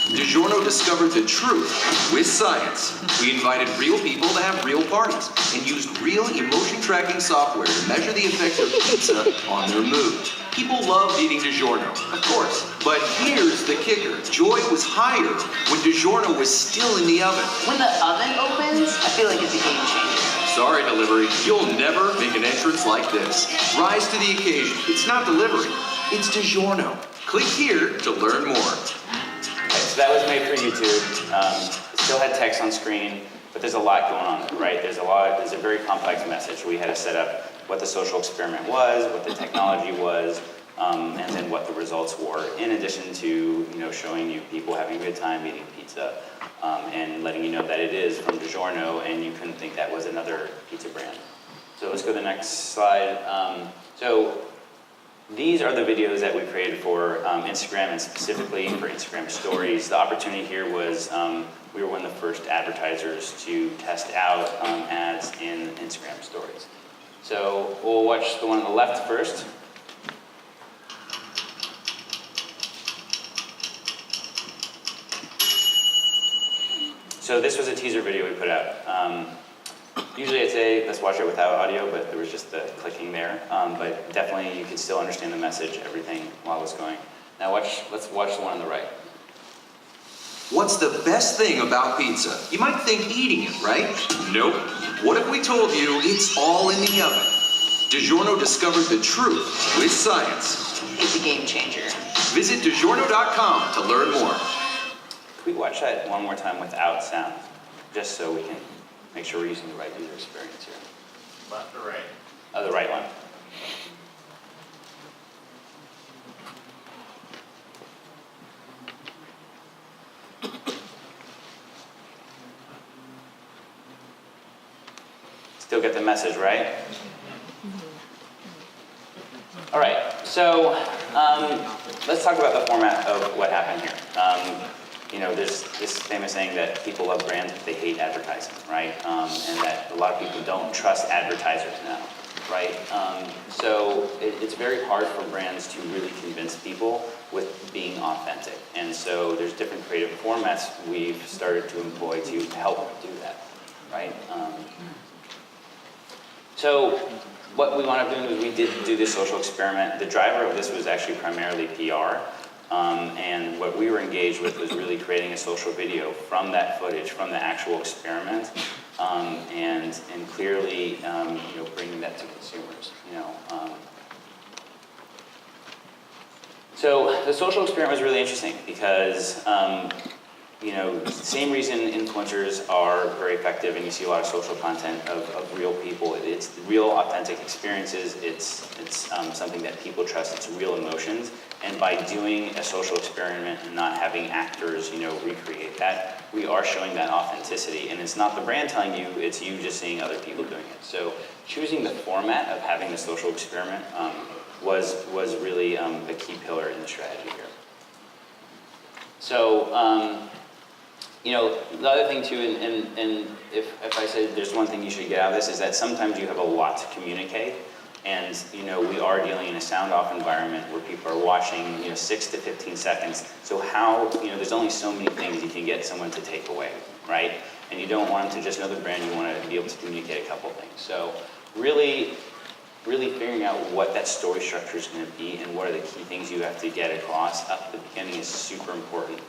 DiGiorno discovered the truth with science. We invited real people to have real parties and used real emotion tracking software to measure the effect of pizza on their mood. People loved eating DiGiorno, of course. But here's the kicker. Joy was higher when DiGiorno was still in the oven. When the oven opens, I feel like it's a game changer. Sorry, delivery, you'll never make an entrance like this. Rise to the occasion. It's not delivery, it's DiGiorno. Click here to learn more. So that was made for YouTube. It still had text on screen, but there's a lot going on, right? There's a very complex message. We had to set up what the social experiment was, what the technology was, and then what the results were, in addition to showing you people having a good time eating pizza, and letting you know that it is from DiGiorno, and you couldn't think that was another pizza brand. So let's go to the next slide. These are the videos that we created for Instagram, and specifically for Instagram stories. The opportunity here was we were one of the first advertisers to test out ads in Instagram stories. So we'll watch the one on the left first. So this was a teaser video we put out. Usually I'd say let's watch it without audio, but there was just the clicking there. But definitely you could still understand the message, everything while it was going. Now let's watch the one on the right. What's the best thing about pizza? You might think eating it, right? Nope. What if we told you it's all in the oven? DiGiorno discovered the truth with science. It's a game changer. Visit DiGiorno.com to learn more. we watch that one more time without sound? Just so we can make sure we're using the right user experience here. Left or right? Oh, the right one. Still get the message, right? All right, so let's talk about the format of what happened here. You know, there's this famous saying that people love brands, but they hate advertising, right? And that a lot of people don't trust advertisers now, right? So it's very hard for brands to really convince people with being authentic. And so there's different creative formats we've started to employ to help do that, right? So what we wound up doing was we did do this social experiment. The driver of this was actually primarily PR. And what we were engaged with was really creating a social video from that footage, from the actual experiment, and clearly, you know, bringing that to consumers. You know, so the social experiment was really interesting because, you know, same reason influencers are very effective, and you see a lot of social content of real people. It's real, authentic experiences. It's something that people trust. It's real emotions. And by doing a social experiment and not having actors, you know, recreate that, we are showing that authenticity. And it's not the brand telling you; it's you just seeing other people doing it. So choosing the format of having the social experiment was really a key pillar in the strategy here. So. You know, the other thing too, and if I say there's one thing you should get out of this, is that sometimes you have a lot to communicate, and you know, we are dealing in a sound-off environment where people are watching, you know, 6 to 15 seconds. So how, you know, there's only so many things you can get someone to take away, right? And you don't want them to just know the brand, you want to be able to communicate a couple things. So really figuring out what that story structure is going to be and what are the key things you have to get across at the beginning is super important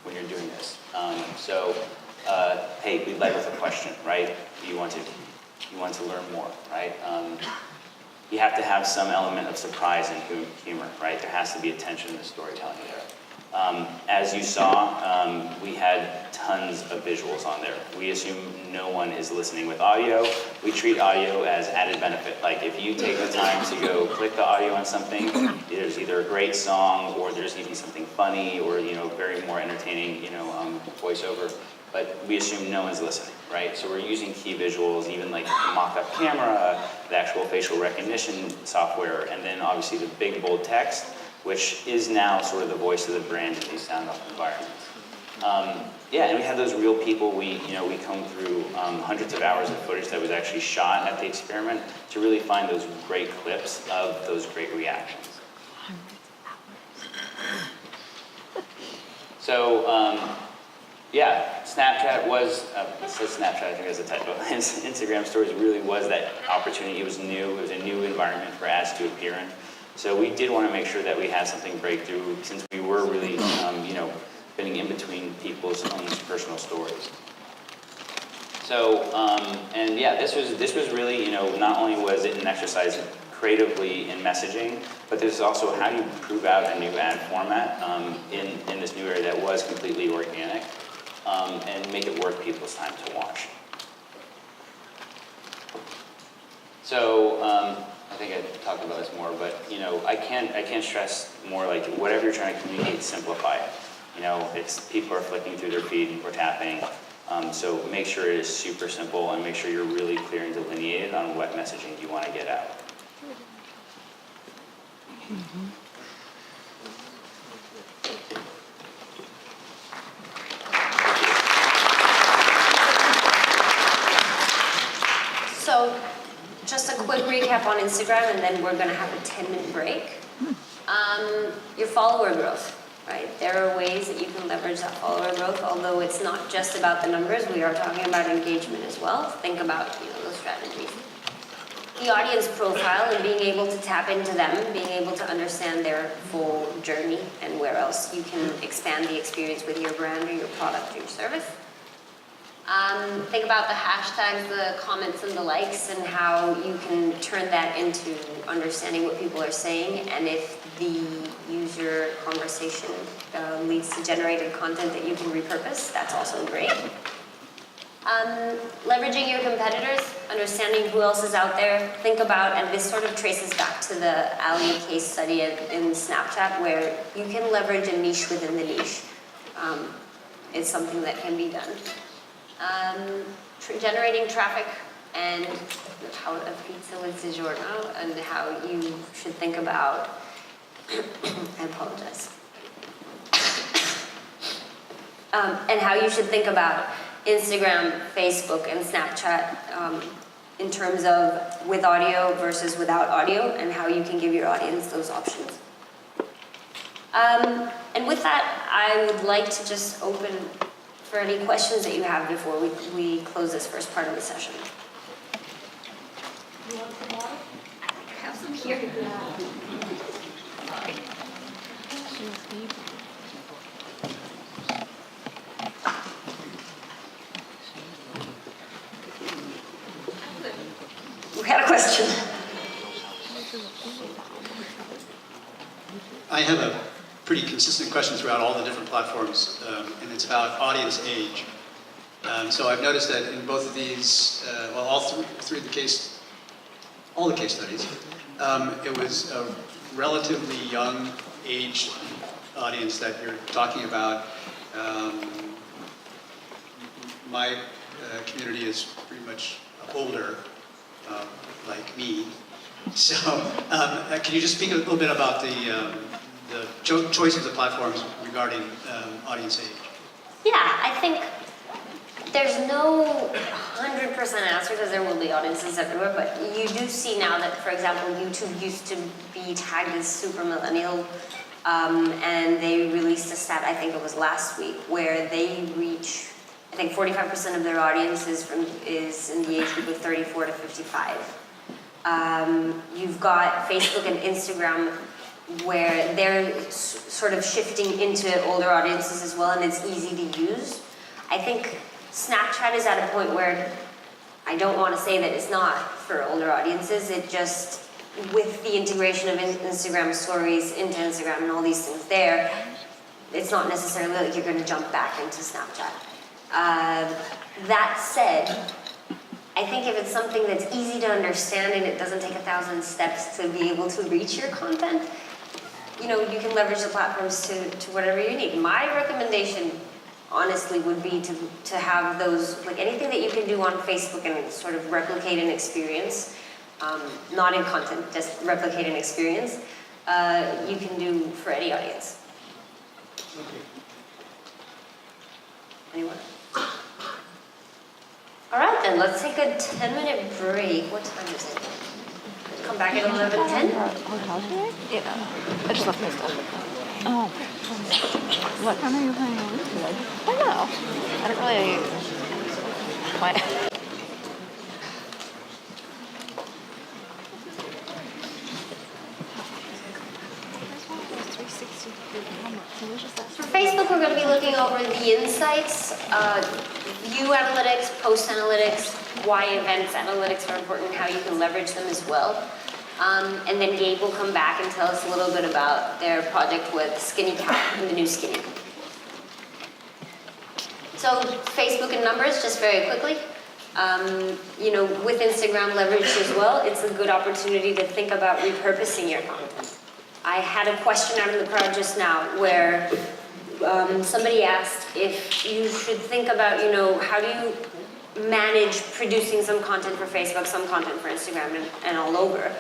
when you're doing this. Hey, we led with a question, right? You want to learn more, right? You have to have some element of surprise and humor, right? There has to be a tension in the storytelling there. As you saw, we had tons of visuals on there. We assume no one is listening with audio. We treat audio as added benefit. Like if you take the time to go click the audio on something, there's either a great song or there's even something funny or, you know, very more entertaining, you know, voiceover. But we assume no one's listening, right? So we're using key visuals, even like the mock-up camera, the actual facial recognition software, and then obviously the big bold text, which is now sort of the voice of the brand in these sound-off environments. Yeah, and we had those real people. We combed through hundreds of hours of footage that was actually shot at the experiment to really find those great clips of those great reactions. So, yeah, Snapchat was, it says Snapchat, I think that's a typo. Instagram Stories really was that opportunity. It was new. It was a new environment for ads to appear in. So we did want to make sure that we had something breakthrough since we were really, you know, fitting in between people's own personal stories. So, and yeah, this was really, you know, not only was it an exercise creatively in messaging, but this is also how you prove out a new ad format in this new area that was completely organic and make it worth people's time to watch. So, I think I talked about this more, but you know, I can't stress more, like whatever you're trying to communicate, simplify it. You know, it's people are flicking through their feed or tapping, so make sure it is super simple and make sure you're really clear and delineated on what messaging you want to get out. So, just a quick recap on Instagram, and then we're going to have a 10-minute break. Your follower growth, right? There are ways that you can leverage that follower growth, although it's not just about the numbers. We are talking about engagement as well. Think about, you know, those strategies. The audience profile and being able to tap into them, being able to understand their full journey and where else you can expand the experience with your brand or your product or your service. Think about the hashtags, the comments, and the likes, and how you can turn that into understanding what people are saying, and if the user conversation leads to generated content that you can repurpose, that's also great. Leveraging your competitors, understanding who else is out there. Think about, and this sort of traces back to the Ali case study in Snapchat, where you can leverage a niche within the niche. It's something that can be done. Generating traffic and the power of pizza with DiGiorno, and how you should think about, I apologize. And how you should think about Instagram, Facebook, and Snapchat in terms of with audio versus without audio, and how you can give your audience those options. And with that, I would like to just open for any questions that you have before we close this first part of the session. You want some water? I have some here. We had a question. I have a pretty consistent question throughout all the different platforms, and it's about audience age. So I've noticed that in both of these, well, all three of the case, all the case studies, it was a relatively young aged audience that you're talking about. My community is pretty much older, like me. So can you just speak a little bit about the choices of platforms regarding audience age? Yeah, I think there's no 100% answer, because there will be audiences everywhere, but you do see now that, for example, YouTube used to be tagged as super millennial, and they released a stat, I think it was last week, where they reach, I think 45% of their audience is in the age group of 34 to 55. You've got Facebook and Instagram, where they're sort of shifting into older audiences as well, and it's easy to use. I think Snapchat is at a point where I don't want to say that it's not for older audiences. It just, with the integration of Instagram stories into Instagram and all these things there, it's not necessarily like you're going to jump back into Snapchat. That said, I think if it's something that's easy to understand and it doesn't take 1,000 steps to be able to reach your content, you know, you can leverage the platforms to whatever you need. My recommendation, honestly, would be to have those, like anything that you can do on Facebook and sort of replicate an experience, not in content, just replicate an experience, you can do for any audience. Anyone? All right, then, let's take a 10-minute break. What time is it? Come back at 11:10? Yeah. I just left my stuff. Oh. What time are you planning on leaving? I don't know. I don't really... Why? For Facebook, we're going to be looking over the insights, view analytics, post analytics, why events analytics are important, how you can leverage them as well. And then Gabe will come back and tell us a little bit about their project with Skinny Cat and the new Skinny. So Facebook and numbers, just very quickly. You know, with Instagram leveraged as well, it's a good opportunity to think about repurposing your content. I had a question out in the crowd just now where somebody asked if you should think about, you know, how do you manage producing some content for Facebook, some content for Instagram, and all over.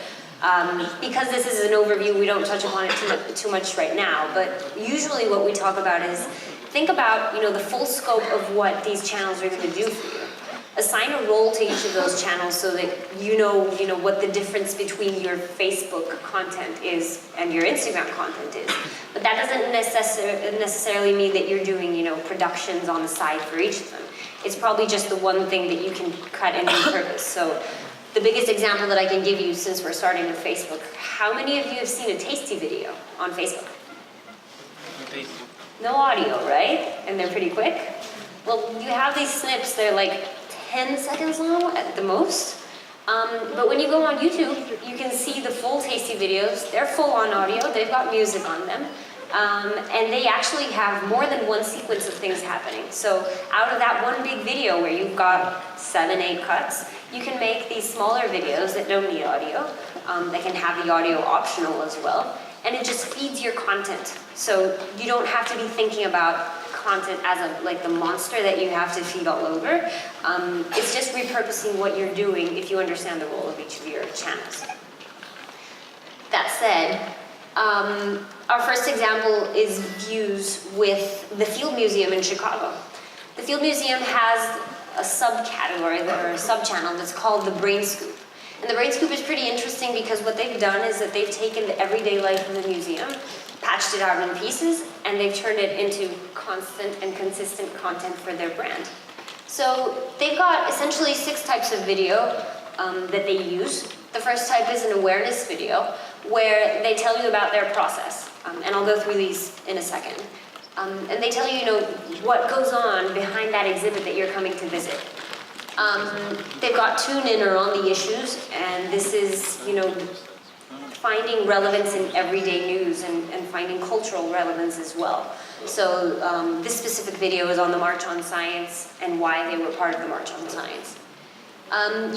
Because this is an overview, we don't touch upon it too much right now, but usually what we talk about is think about, you know, the full scope of what these channels are going to do for you. Assign a role to each of those channels so that you know what the difference between your Facebook content is and your Instagram content is. But that doesn't necessarily mean that you're doing, you know, productions on the side for each of them. It's probably just the one thing that you can cut and repurpose. So the biggest example that I can give you, since we're starting with Facebook, how many of you have seen a Tasty video on Facebook? No audio, right? And they're pretty quick. Well, you have these snips, they're like 10 seconds long at the most. But when you go on YouTube, you can see the full Tasty videos. They're full on audio, they've got music on them. And they actually have more than one sequence of things happening. So out of that one big video where you've got 7, 8 cuts, you can make these smaller videos that don't need audio. They can have the audio optional as well. And it just feeds your content. So you don't have to be thinking about content as like the monster that you have to feed all over. It's just repurposing what you're doing if you understand the role of each of your channels. That said, our first example is views with the Field Museum in Chicago. The Field Museum has a subcategory or a sub-channel that's called the Brain Scoop. And the Brain Scoop is pretty interesting because what they've done is that they've taken the everyday life of the museum, patched it out in pieces, and they've turned it into constant and consistent content for their brand. So they've got essentially 6 types of video that they use. The first type is an awareness video, where they tell you about their process. And I'll go through these in a second. And they tell you, what goes on behind that exhibit that you're coming to visit. They've got Tune In or On the Issues, and this is, finding relevance in everyday news and finding cultural relevance as well. So this specific video is on the March on Science and why they were part of the March on Science.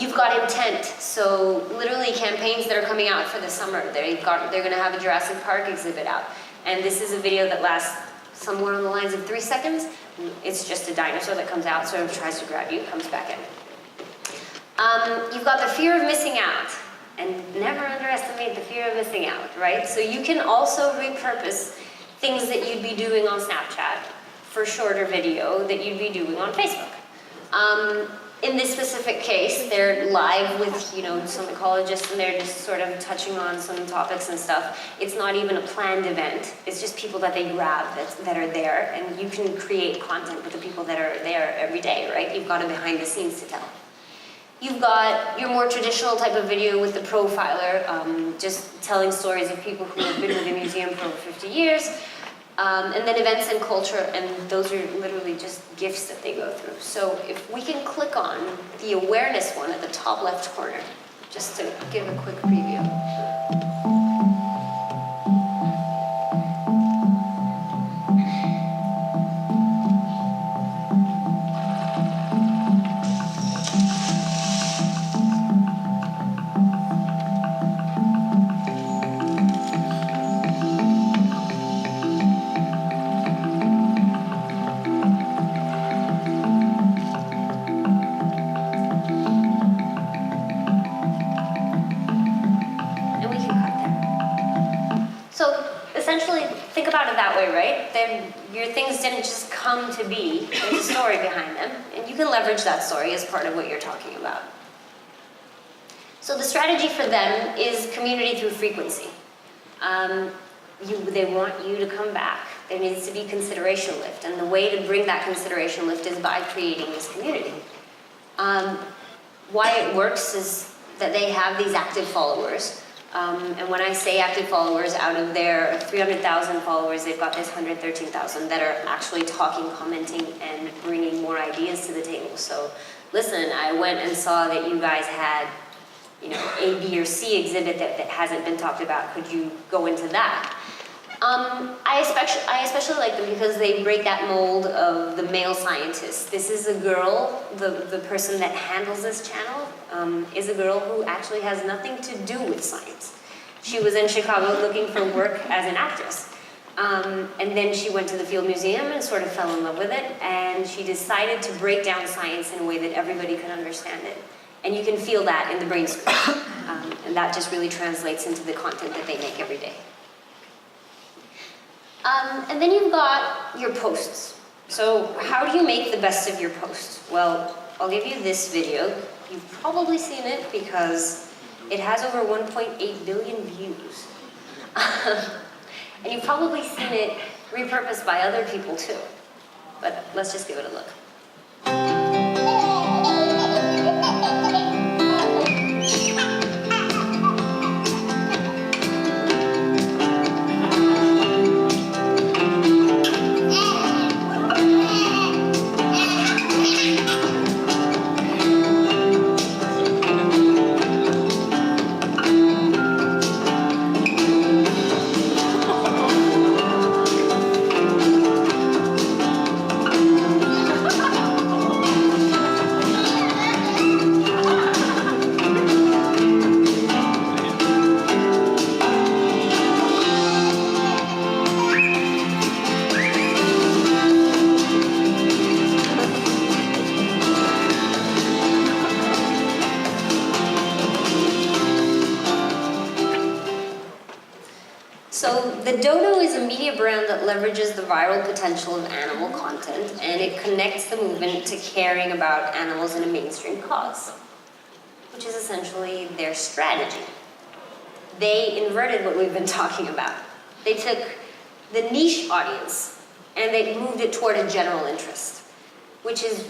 You've got Intent, so literally campaigns that are coming out for the summer. They're going to have a Jurassic Park exhibit out, and this is a video that lasts somewhere on the lines of 3 seconds. It's just a dinosaur that comes out, sort of tries to grab you, comes back in. You've got the fear of missing out, and never underestimate the fear of missing out, right? So you can also repurpose things that you'd be doing on Snapchat for shorter video that you'd be doing on Facebook. In this specific case, they're live with, some ecologists, and they're just sort of touching on some topics and stuff. It's not even a planned event. It's just people that they grab that are there, and you can create content with the people that are there every day, right? You've got a behind the scenes to tell. You've got your more traditional type of video with the profiler, just telling stories of people who have been with the museum for over 50 years. And then events and culture, and those are literally just gifts that they go through. So if we can click on the awareness one at the top left corner, just to give a quick preview. That way, right? Then your things didn't just come to be. There's a story behind them, and you can leverage that story as part of what you're talking about. So the strategy for them is community through frequency. They want you to come back. There needs to be consideration lift, and the way to bring that consideration lift is by creating this community. Why it works is that they have these active followers. And when I say active followers, out of their 300,000 followers, they've got this 113,000 that are actually talking, commenting, and bringing more ideas to the table. So listen, I went and saw that you guys had, A, B, or C exhibit that hasn't been talked about. Could you go into that? I especially like them because they break that mold of the male scientist. This is a girl, the person that handles this channel is a girl who actually has nothing to do with science. She was in Chicago looking for work as an actress. And then she went to the Field Museum and sort of fell in love with it, and she decided to break down science in a way that everybody could understand it. And you can feel that in the Brain Scoop. And that just really translates into the content that they make every day. And then you've got your posts. So how do you make the best of your posts? Well, I'll give you this video. You've probably seen it because it has over 1.8 billion views. And you've probably seen it repurposed by other people too. But let's just give it a look. So the Dodo is a media brand that leverages the viral potential of animal content, and it connects the movement to caring about animals in a mainstream cause, which is essentially their strategy. They inverted what we've been talking about. They took the niche audience and they moved it toward a general interest, which is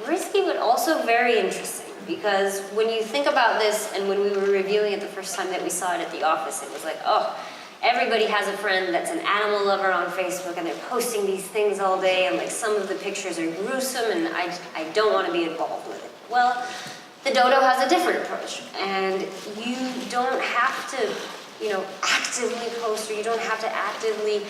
risky but also very interesting, because when you think about this, and when we were reviewing it the first time that we saw it at the office, it was like, oh, everybody has a friend that's an animal lover on Facebook and they're posting these things all day, and like some of the pictures are gruesome and I don't want to be involved with it. Well, the Dodo has a different approach, and you don't have to, actively post, or you don't have to actively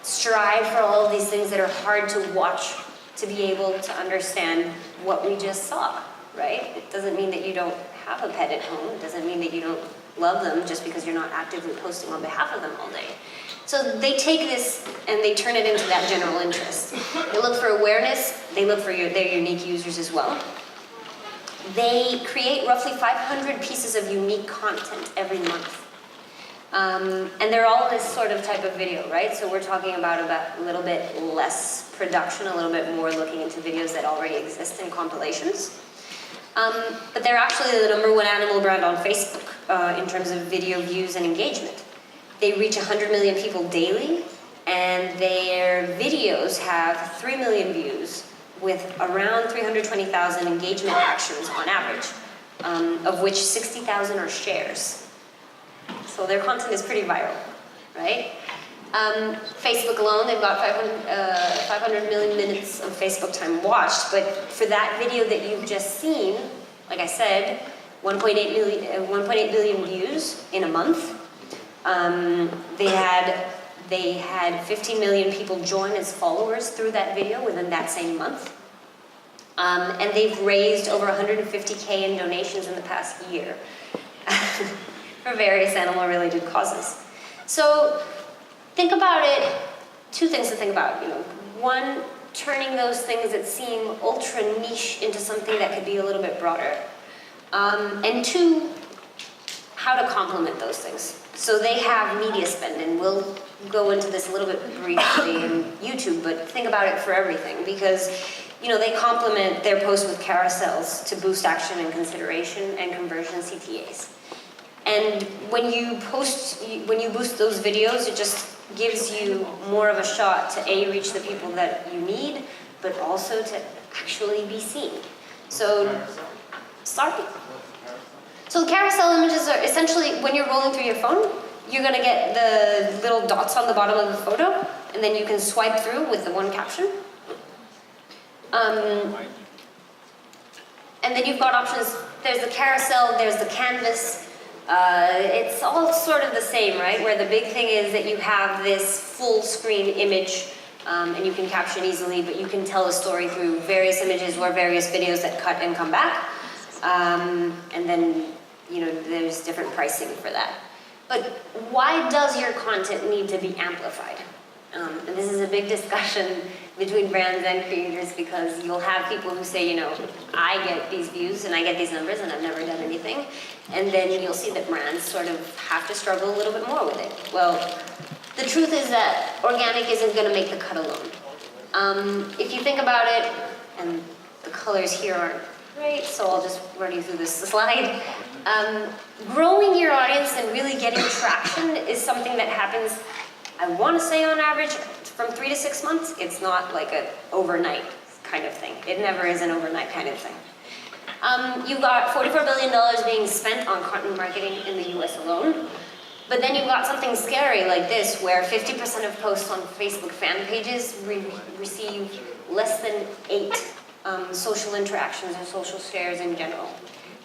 strive for all of these things that are hard to watch to be able to understand what we just saw, right? It doesn't mean that you don't have a pet at home. It doesn't mean that you don't love them just because you're not actively posting on behalf of them all day. So they take this and they turn it into that general interest. They look for awareness. They look for their unique users as well. They create roughly 500 pieces of unique content every month. And they're all this sort of type of video, right? So we're talking about a little bit less production, a little bit more looking into videos that already exist in compilations. But they're actually the #1 animal brand on Facebook in terms of video views and engagement. They reach 100 million people daily, and their videos have 3 million views with around 320,000 engagement actions on average, of which 60,000 are shares. So their content is pretty viral, right? Facebook alone, they've got 500 million minutes of Facebook time watched, but for that video that you've just seen, like I said, 1.8 billion views in a month. They had 15 million people join as followers through that video within that same month. And they've raised over 150K in donations in the past year for various animal-related causes. So think about it, two things to think about. One, turning those things that seem ultra niche into something that could be a little bit broader. And two, how to complement those things. So they have media spend, and we'll go into this a little bit briefly in YouTube, but think about it for everything, because they complement their posts with carousels to boost action and consideration and conversion CTAs. And when you boost those videos, it just gives you more of a shot to reach the people that you need, but also to actually be seen. So, sorry? So the carousel images are essentially, when you're rolling through your phone, you're gonna get the little dots on the bottom of the photo, and then you can swipe through with the one caption. And then you've got options. There's the carousel, there's the canvas. It's all sort of the same, right? Where the big thing is that you have this full screen image, and you can caption easily, but you can tell a story through various images or various videos that cut and come back. And then, there's different pricing for that. But why does your content need to be amplified? And this is a big discussion between brands and creators, because you'll have people who say, I get these views and I get these numbers and I've never done anything. And then you'll see that brands sort of have to struggle a little bit more with it. Well, the truth is that organic isn't going to make the cut alone. If you think about it, and the colors here aren't great, so I'll just run you through this slide. Growing your audience and really getting traction is something that happens, I want to say on average, from 3 to 6 months. It's not like an overnight kind of thing. It never is an overnight kind of thing. You've got $44 billion being spent on content marketing in the US alone. But then you've got something scary like this, where 50% of posts on Facebook fan pages receive less than 8 social interactions or social shares in general.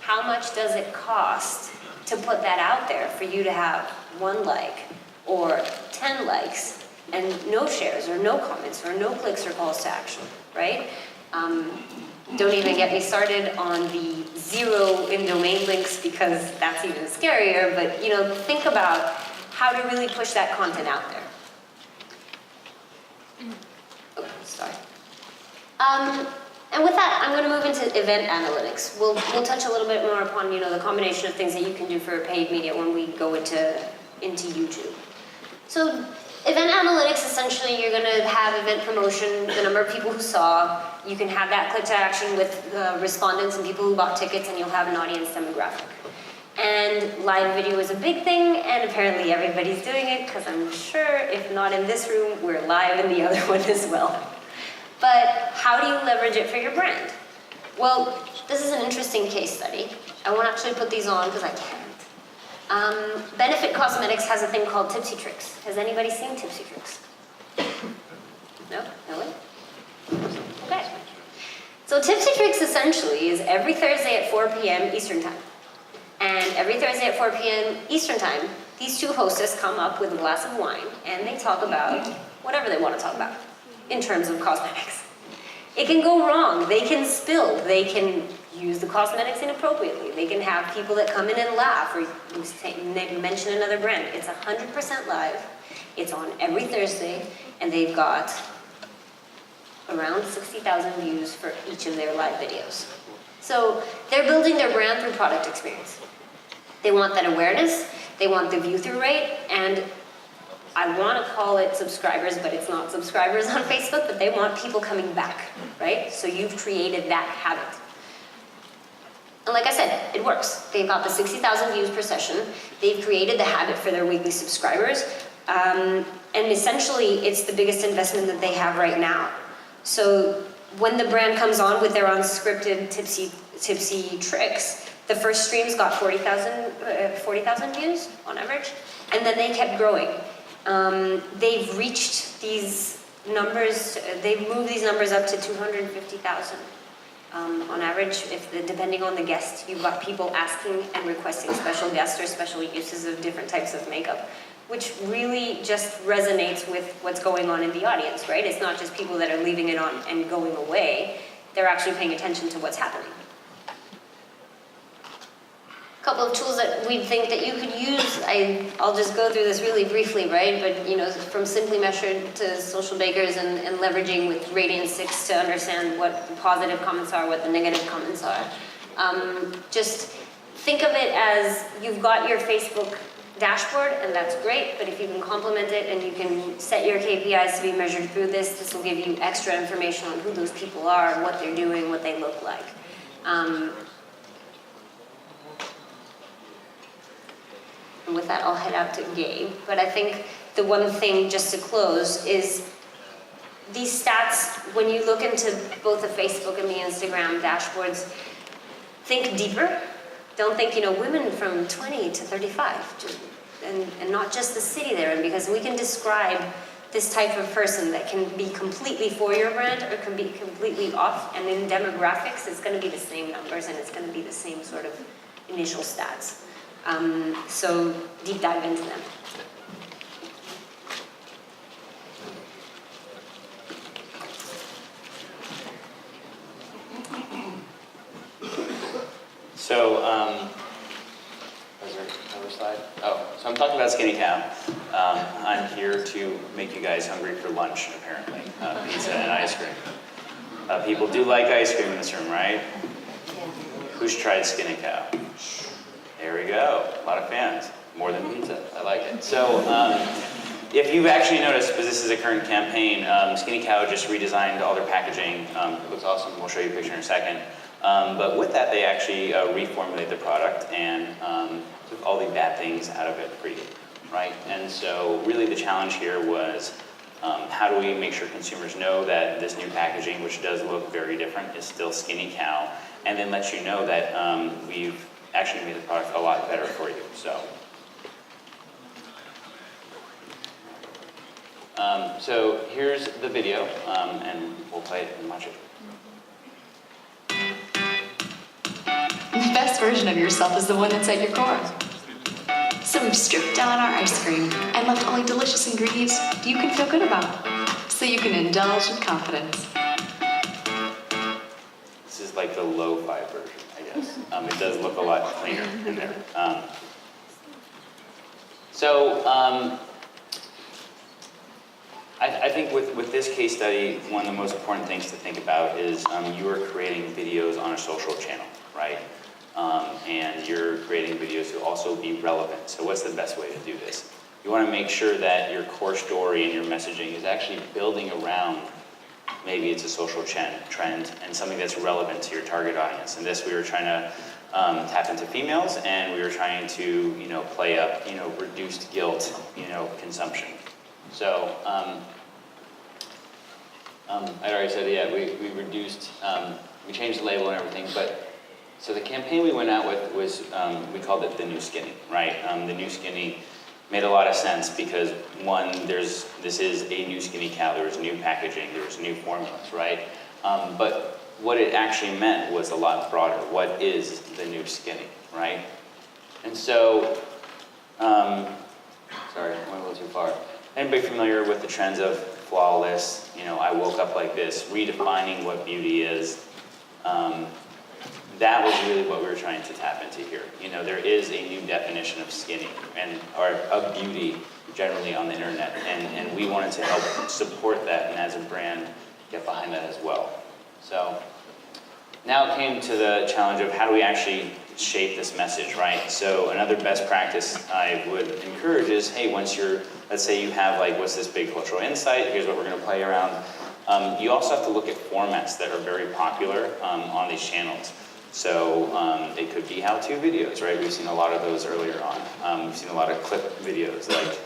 How much does it cost to put that out there for you to have 1 like or 10 likes and no shares or no comments or no clicks or calls to action, right? Don't even get me started on the 0 in domain links, because that's even scarier, but think about how to really push that content out there. Oh, sorry. And with that, I'm going to move into event analytics. We'll touch a little bit more upon the combination of things that you can do for paid media when we go into YouTube. So event analytics, essentially, you're gonna have event promotion, the number of people who saw. You can have that click to action with respondents and people who bought tickets, and you'll have an audience demographic. And live video is a big thing, and apparently everybody's doing it, because I'm sure if not in this room, we're live in the other one as well. But how do you leverage it for your brand? Well, this is an interesting case study. I won't actually put these on because I can't. Benefit Cosmetics has a thing called Tipsy Tricks. Has anybody seen Tipsy Tricks? No? No way? Okay. So Tipsy Tricks essentially is every Thursday at 4 p.m. Eastern Time. And every Thursday at 4 p.m. Eastern Time, these two hostess come up with a glass of wine and they talk about whatever they want to talk about in terms of cosmetics. It can go wrong. They can spill. They can use the cosmetics inappropriately. They can have people that come in and laugh or mention another brand. It's 100% live. It's on every Thursday, and they've got around 60,000 views for each of their live videos. So they're building their brand through product experience. They want that awareness, they want the view-through rate, and I want to call it subscribers, but it's not subscribers on Facebook, but they want people coming back, right? So you've created that habit. And like I said, it works. They've got the 60,000 views per session. They've created the habit for their weekly subscribers. And essentially, it's the biggest investment that they have right now. So when the brand comes on with their unscripted tipsy tricks, the first streams got 40,000 views on average, and then they kept growing. They've reached these numbers, they've moved these numbers up to 250,000 on average, depending on the guest. You've got people asking and requesting special guests or special uses of different types of makeup, which really just resonates with what's going on in the audience, right? It's not just people that are leaving it on and going away. They're actually paying attention to what's happening. A couple of tools that we think that you could use, I'll just go through this really briefly, right? But you know, from Simply Measured to Social Bakers and leveraging with Radiant 6 to understand what the positive comments are, what the negative comments are. Just think of it as you've got your Facebook dashboard, and that's great, but if you can complement it and you can set your KPIs to be measured through this, this will give you extra information on who those people are, what they're doing, what they look like. And with that, I'll head out to Gabe. But I think the one thing, just to close, is these stats, when you look into both the Facebook and the Instagram dashboards, think deeper. Don't think, you know, women from 20 to 35, and not just the city they're in, because we can describe this type of person that can be completely for your brand or can be completely off, and in demographics, it's going to be the same numbers and it's going to be the same sort of initial stats. So deep dive into them. So, was there another slide? Oh, so I'm talking about Skinny Cow. I'm here to make you guys hungry for lunch, apparently. Pizza and ice cream. People do like ice cream in this room, right? Who's tried Skinny Cow? There we go. A lot of fans. More than pizza. I like it. So, if you've actually noticed, because this is a current campaign, Skinny Cow just redesigned all their packaging. It looks awesome. We'll show you a picture in a second. But with that, they actually reformulated the product and took all the bad things out of it for you, right? And so really the challenge here was how do we make sure consumers know that this new packaging, which does look very different, is still Skinny Cow, and then let you know that we've actually made the product a lot better for you. So here's the video, and we'll play it and watch it. The best version of yourself is the one that's at your core. So we've stripped down our ice cream and left only delicious ingredients you can feel good about, so you can indulge with confidence. This is like the lo-fi version, I guess. It does look a lot cleaner in there. I think with this case study, one of the most important things to think about is you are creating videos on a social channel, right? And you're creating videos to also be relevant. So what's the best way to do this? you want to make sure that your core story and your messaging is actually building around, maybe it's a social trend and something that's relevant to your target audience. And this, we were trying to tap into females, and we were trying to, play up, reduced guilt, consumption. So, I'd already said, yeah, we reduced, we changed the label and everything, but, so the campaign we went out with was, we called it The New Skinny, right? The New Skinny made a lot of sense because, one, this is a new skinny cow, there was new packaging, there was new formulas, right? But what it actually meant was a lot broader. What is the new skinny, right? And so, sorry, I went a little too far. Anybody familiar with the trends of flawless, I woke up like this, redefining what beauty is? That was really what we were trying to tap into here. There is a new definition of skinny or of beauty generally on the internet, and we wanted to help support that, and as a brand, get behind that as well. So now it came to the challenge of how do we actually shape this message, right? So another best practice I would encourage is, hey, once let's say you have what's this big cultural insight, here's what we're gonna play around. You also have to look at formats that are very popular on these channels. So it could be how-to videos, right? We've seen a lot of those earlier on. We've seen a lot of clip videos like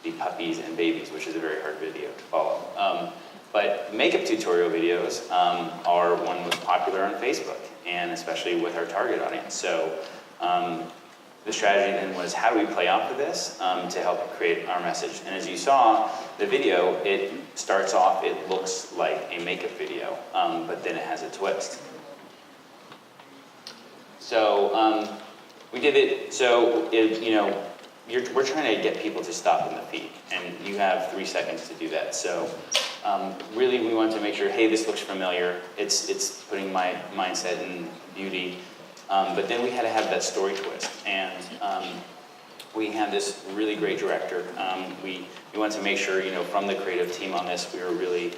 the puppies and babies, which is a very hard video to follow. But makeup tutorial videos are one most popular on Facebook, and especially with our target audience. So the strategy then was, how do we play off of this to help create our message? And as you saw, the video, it starts off, it looks like a makeup video, but then it has a twist. So we did it, so we're trying to get people to stop in the feed, and you have 3 seconds to do that. So really we wanted to make sure, hey, this looks familiar, it's putting my mindset in beauty, but then we had to have that story twist, and we had this really great director. We wanted to make sure, from the creative team on this, we were really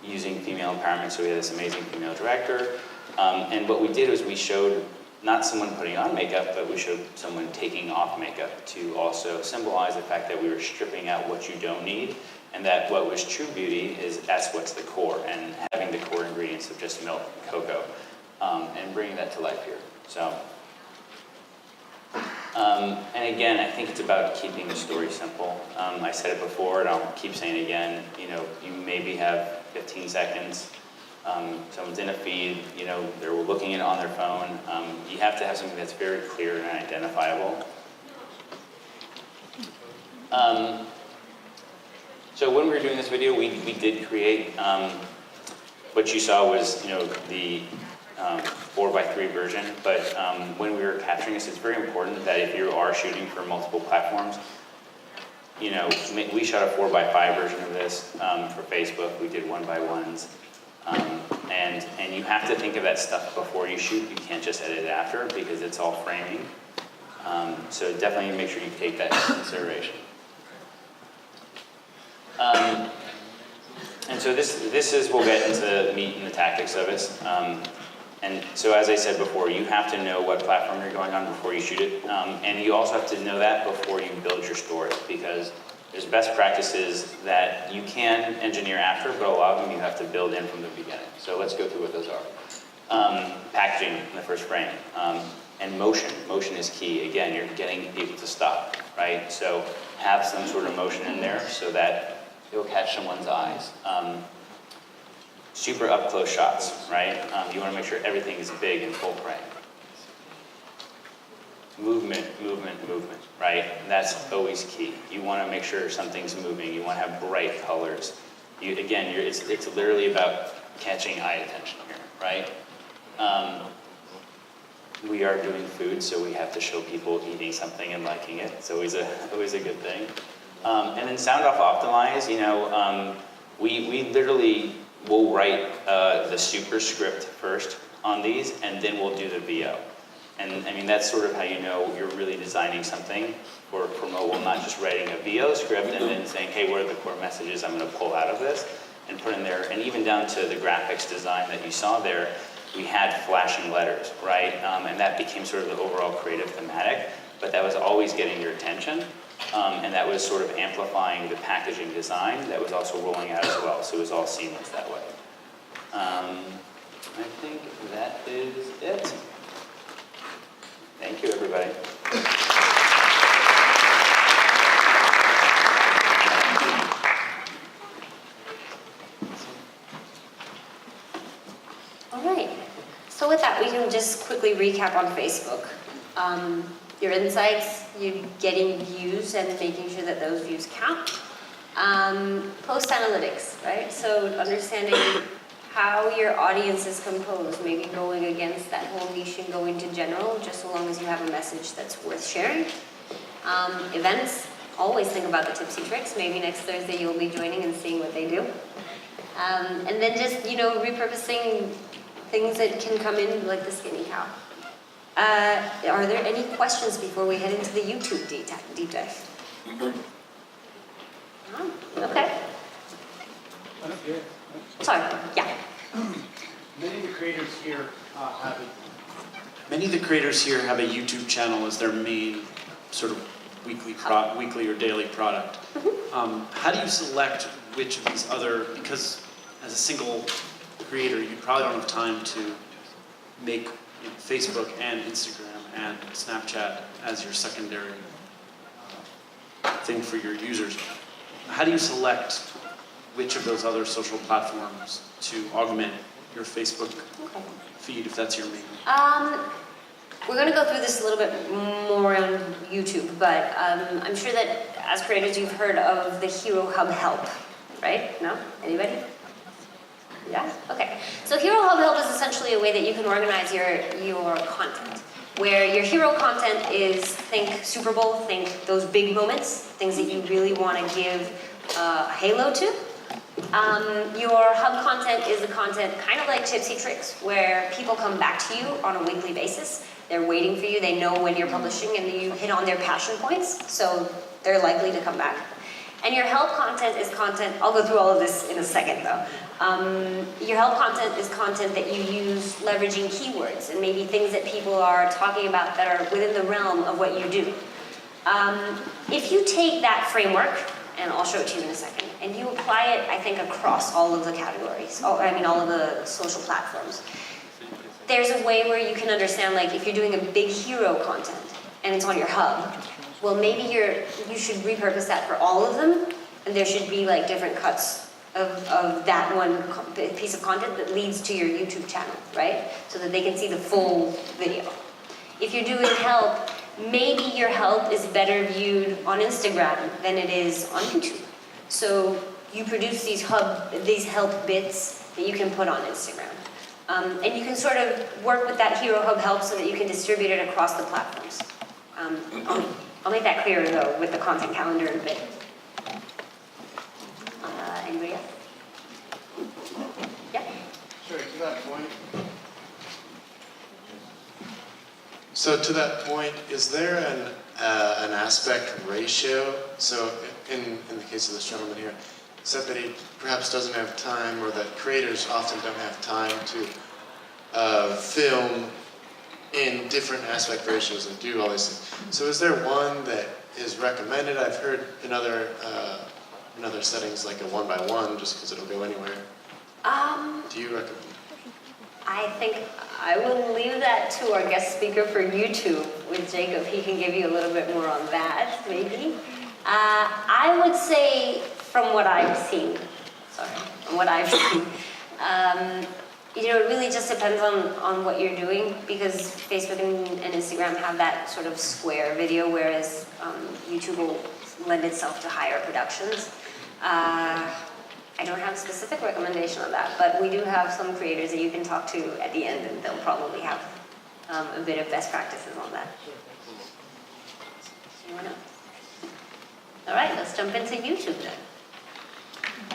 using female empowerment, so we had this amazing female director, and what we did was we showed not someone putting on makeup, but we showed someone taking off makeup to also symbolize the fact that we were stripping out what you don't need, and that what was true beauty is that's what's the core, and having the core ingredients of just milk and cocoa, and bringing that to life here. So, and again, I think it's about keeping the story simple. I said it before, and I'll keep saying it again, you maybe have 15 seconds, someone's in a feed, they're looking at it on their phone. You have to have something that's very clear and identifiable. So when we were doing this video, we did create, what you saw was, the 4x3 version, but when we were capturing this, it's very important that if you are shooting for multiple platforms, we shot a 4x5 version of this for Facebook. We did 1x1s. And you have to think of that stuff before you shoot. You can't just edit it after because it's all framing. So definitely make sure you take that into consideration. And so this is, we'll get into the meat and the tactics of it. And so as I said before, you have to know what platform you're going on before you shoot it. And you also have to know that before you build your story, because there's best practices that you can engineer after, but a lot of them you have to build in from the beginning. So let's go through what those are. Packaging in the first frame. And motion. Motion is key. Again, you're getting people to stop, right? So have some sort of motion in there so that it'll catch someone's eyes. Super up-close shots, right? You want to make sure everything is big and full frame. Movement, movement, movement, right? That's always key. You want to make sure something's moving. You want to have bright colors. It's literally about catching eye attention here, right? We are doing food, so we have to show people eating something and liking it. It's always a good thing. And then sound off optimize. We literally will write the super script first on these, and then we'll do the VO. And I mean, that's sort of how you know you're really designing something for mobile, not just writing a VO script and then saying, hey, what are the core messages I'm going to pull out of this and put in there. And even down to the graphics design that you saw there, we had flashing letters, right? And that became sort of the overall creative thematic, but that was always getting your attention. And that was sort of amplifying the packaging design that was also rolling out as well. So it was all seamless that way. I think that is it. Thank you, everybody. All right. So with that, we can just quickly recap on Facebook. Your insights, you getting views and making sure that those views count. Post analytics, right? So understanding how your audience is composed, maybe going against that whole niche and going to general, just so long as you have a message that's worth sharing. Events, always think about the tipsy tricks. Maybe next Thursday you'll be joining and seeing what they do. And then just, repurposing things that can come in like the skinny cow. Are there any questions before we head into the YouTube deep dive? Oh, okay. Sorry, yeah. Many of the creators here have a YouTube channel as their main sort of weekly or daily product. How do you select which of these other, because as a single creator, you probably don't have time to make Facebook and Instagram and Snapchat as your secondary thing for your users. How do you select which of those other social platforms to augment your Facebook feed, if that's your main? We're going to go through this a little bit more on YouTube, but I'm sure that as creators you've heard of the Hero Hub Help, right? No? Anybody? Yeah? Okay. So Hero Hub Help is essentially a way that you can organize your content, where your hero content is, think Super Bowl, think those big moments, things that you really want to give a halo to. Your hub content is the content kind of like Tipsy Tricks, where people come back to you on a weekly basis. They're waiting for you, they know when you're publishing, and you hit on their passion points, so they're likely to come back. And your help content is content, I'll go through all of this in a second though. Your help content is content that you use leveraging keywords and maybe things that people are talking about that are within the realm of what you do. If you take that framework, and I'll show it to you in a second, and you apply it, I think, across all of the categories, all of the social platforms, there's a way where you can understand, like, if you're doing a big hero content and it's on your hub, well, maybe you should repurpose that for all of them, and there should be like different cuts of that one piece of content that leads to your YouTube channel, right? So that they can see the full video. If you're doing help, maybe your help is better viewed on Instagram than it is on YouTube. So you produce these help bits that you can put on Instagram. And you can sort of work with that Hero Hub Help so that you can distribute it across the platforms. I'll make that clearer though with the content calendar in a bit. Anybody else? Yeah? Sure, to that point. So to that point, is there an aspect ratio? So in the case of this gentleman here, said that he perhaps doesn't have time, or that creators often don't have time to film in different aspect ratios and do all these things. So is there one that is recommended? I've heard in other settings like a 1:1, just because it'll go anywhere. Do you recommend? I think I will leave that to our guest speaker for YouTube with Jacob. He can give you a little bit more on that, maybe. I would say, from what I've seen, it really just depends on what you're doing, because Facebook and Instagram have that sort of square video, whereas YouTube will lend itself to higher productions. I don't have a specific recommendation on that, but we do have some creators that you can talk to at the end, and they'll probably have a bit of best practices on that. Anyone else? All right, let's jump into YouTube then.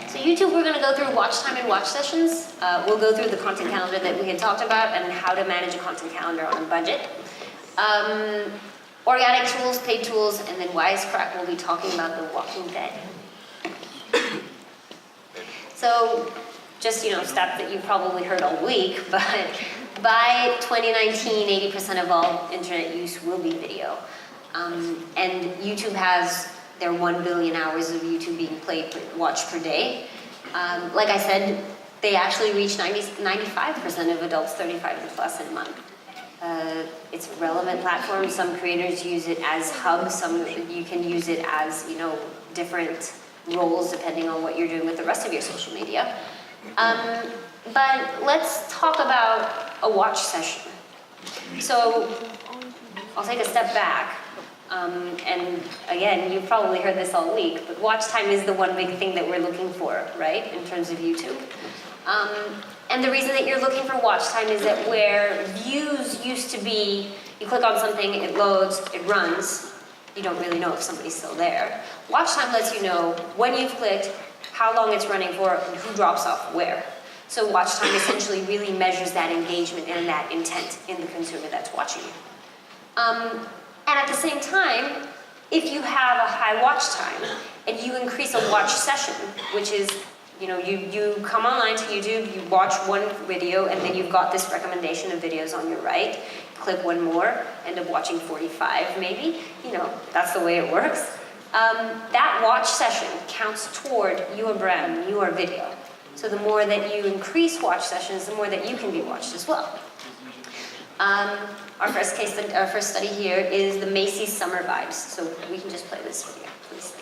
So YouTube, we're going to go through watch time and watch sessions. We'll go through the content calendar that we had talked about and how to manage a content calendar on a budget. Organic tools, paid tools, and then Wisecrack will be talking about The Walking Dead. So, just, stats that you've probably heard all week, but by 2019, 80% of all internet use will be video. And YouTube has their 1 billion hours of YouTube being watched per day. Like I said, they actually reach 95% of adults 35 and plus in a month. It's a relevant platform. Some creators use it as hubs. Some you can use it as, different roles depending on what you're doing with the rest of your social media. But let's talk about a watch session. So I'll take a step back. And again, you've probably heard this all week, but watch time is the one big thing that we're looking for, right, in terms of YouTube. And the reason that you're looking for watch time is that where views used to be, you click on something, it loads, it runs, you don't really know if somebody's still there. Watch time lets you know when you've clicked, how long it's running for, and who drops off where. So watch time essentially really measures that engagement and that intent in the consumer that's watching you. And at the same time, if you have a high watch time and you increase a watch session, which is, you come online to YouTube, you watch one video, and then you've got this recommendation of videos on your right, click one more, end up watching 45 maybe, that's the way it works. That watch session counts toward your brand, your video. So the more that you increase watch sessions, the more that you can be watched as well. Our first study here is the Macy's Summer Vibes. So we can just play this video, please.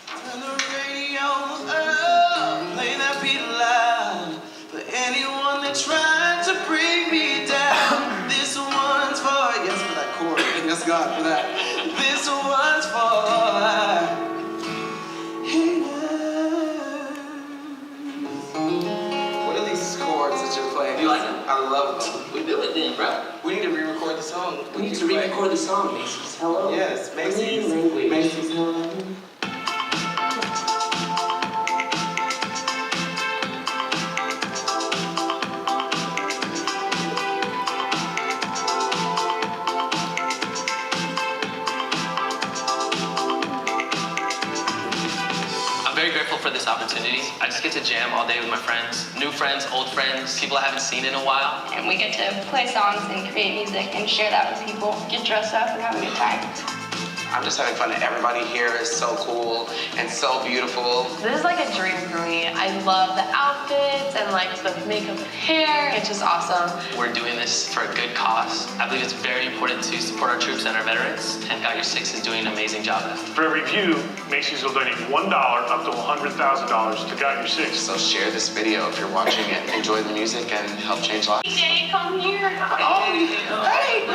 Turn the radio up, play that beat loud. For anyone that's trying to bring me down, this one's for, yes, for that chord, yes, God, for that. This one's for. What are these chords that you're playing? You like them? I love them. We do it then, bro. We need to re-record the song. We need to re-record the song, Macy's. Hello. Yes, Macy's. Language. Macy's. Hello. I'm very grateful for this opportunity. I just get to jam all day with my friends, new friends, old friends, people I haven't seen in a while. And we get to play songs and create music and share that with people, get dressed up and have a good time. I'm just having fun, and everybody here is so cool and so beautiful. This is like a dream for me. I love the outfits and like the makeup and hair. It's just awesome. We're doing this for a good cause. I believe it's very important to support our troops and our veterans, and Got Your Six is doing an amazing job at it. For every view, Macy's will donate $1 up to $100,000 to Got Your Six. So share this video if you're watching it. Enjoy the music and help change lives. DJ, come here. Oh, hey!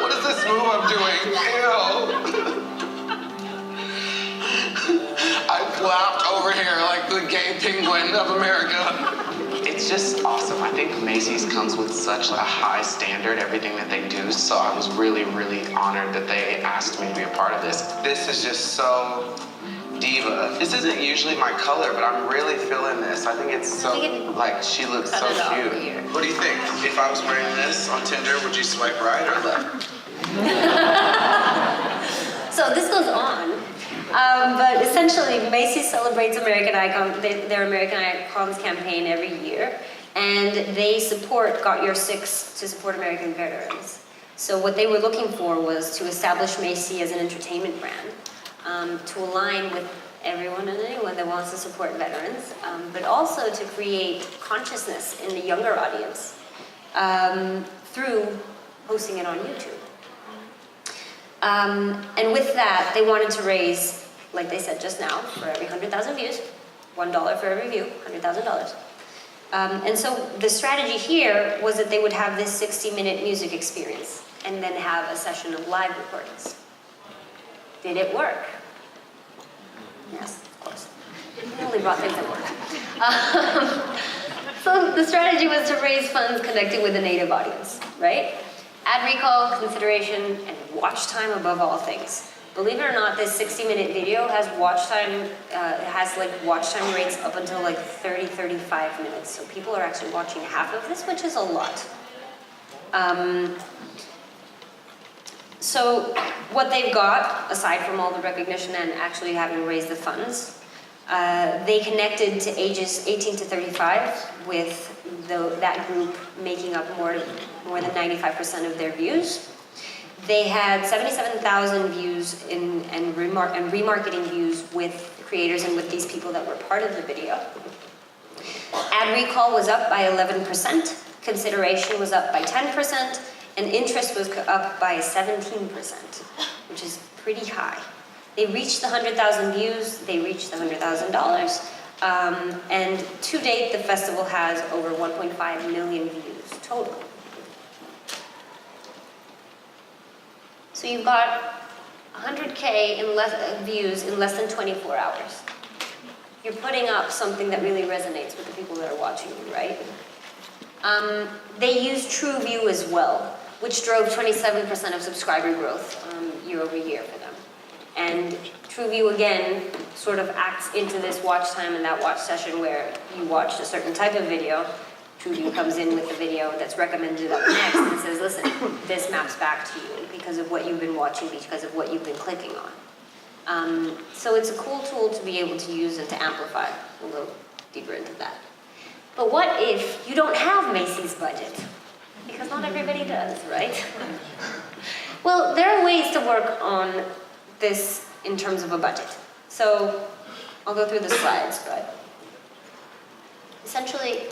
What is this move I'm doing? Ew! I flapped over here like the gay penguin of America. It's just awesome. I think Macy's comes with such a high standard, everything that they do, so I was really, really honored that they asked me to be a part of this. This is just so diva. This isn't usually my color, but I'm really feeling this. I think it's so, like, she looks so cute. What do you think? If I was wearing this on Tinder, would you swipe right or left? So this goes on, but essentially Macy's celebrates American Icon, their American Icons campaign every year, and they support Got Your Six to support American veterans. So what they were looking for was to establish Macy as an entertainment brand, to align with everyone and anyone that wants to support veterans, but also to create consciousness in the younger audience through posting it on YouTube. And with that, they wanted to raise, like they said just now, for every 100,000 views, $1 for every view, $100,000. And so the strategy here was that they would have this 60-minute music experience and then have a session of live recordings. Did it work? Yes, of course. We only brought things that work. So the strategy was to raise funds connecting with the native audience, right? Ad recall, consideration, and watch time above all things. Believe it or not, this 60-minute video has watch time, watch time rates up until like 30, 35 minutes. So people are actually watching half of this, which is a lot. So what they've got, aside from all the recognition and actually having raised the funds, They connected to ages 18 to 35, with that group making up more than 95% of their views. They had 77,000 views and remarketing views with creators and with these people that were part of the video. Ad recall was up by 11%, consideration was up by 10%, and interest was up by 17%, which is pretty high. They reached the 100,000 views, they reached the $100,000, and to date the festival has over 1.5 million views total. So you've got 100K views in less than 24 hours. You're putting up something that really resonates with the people that are watching you, right? They used TrueView as well, which drove 27% of subscriber growth year over year for them. And TrueView, again, sort of acts into this watch time and that watch session where you watched a certain type of video. TrueView comes in with the video that's recommended up next and says, listen, this maps back to you because of what you've been watching, because of what you've been clicking on. So it's a cool tool to be able to use and to amplify. We'll go deeper into that. But what if you don't have Macy's budget? Because not everybody does, right? Well, there are ways to work on this in terms of a budget. So I'll go through the slides, but essentially,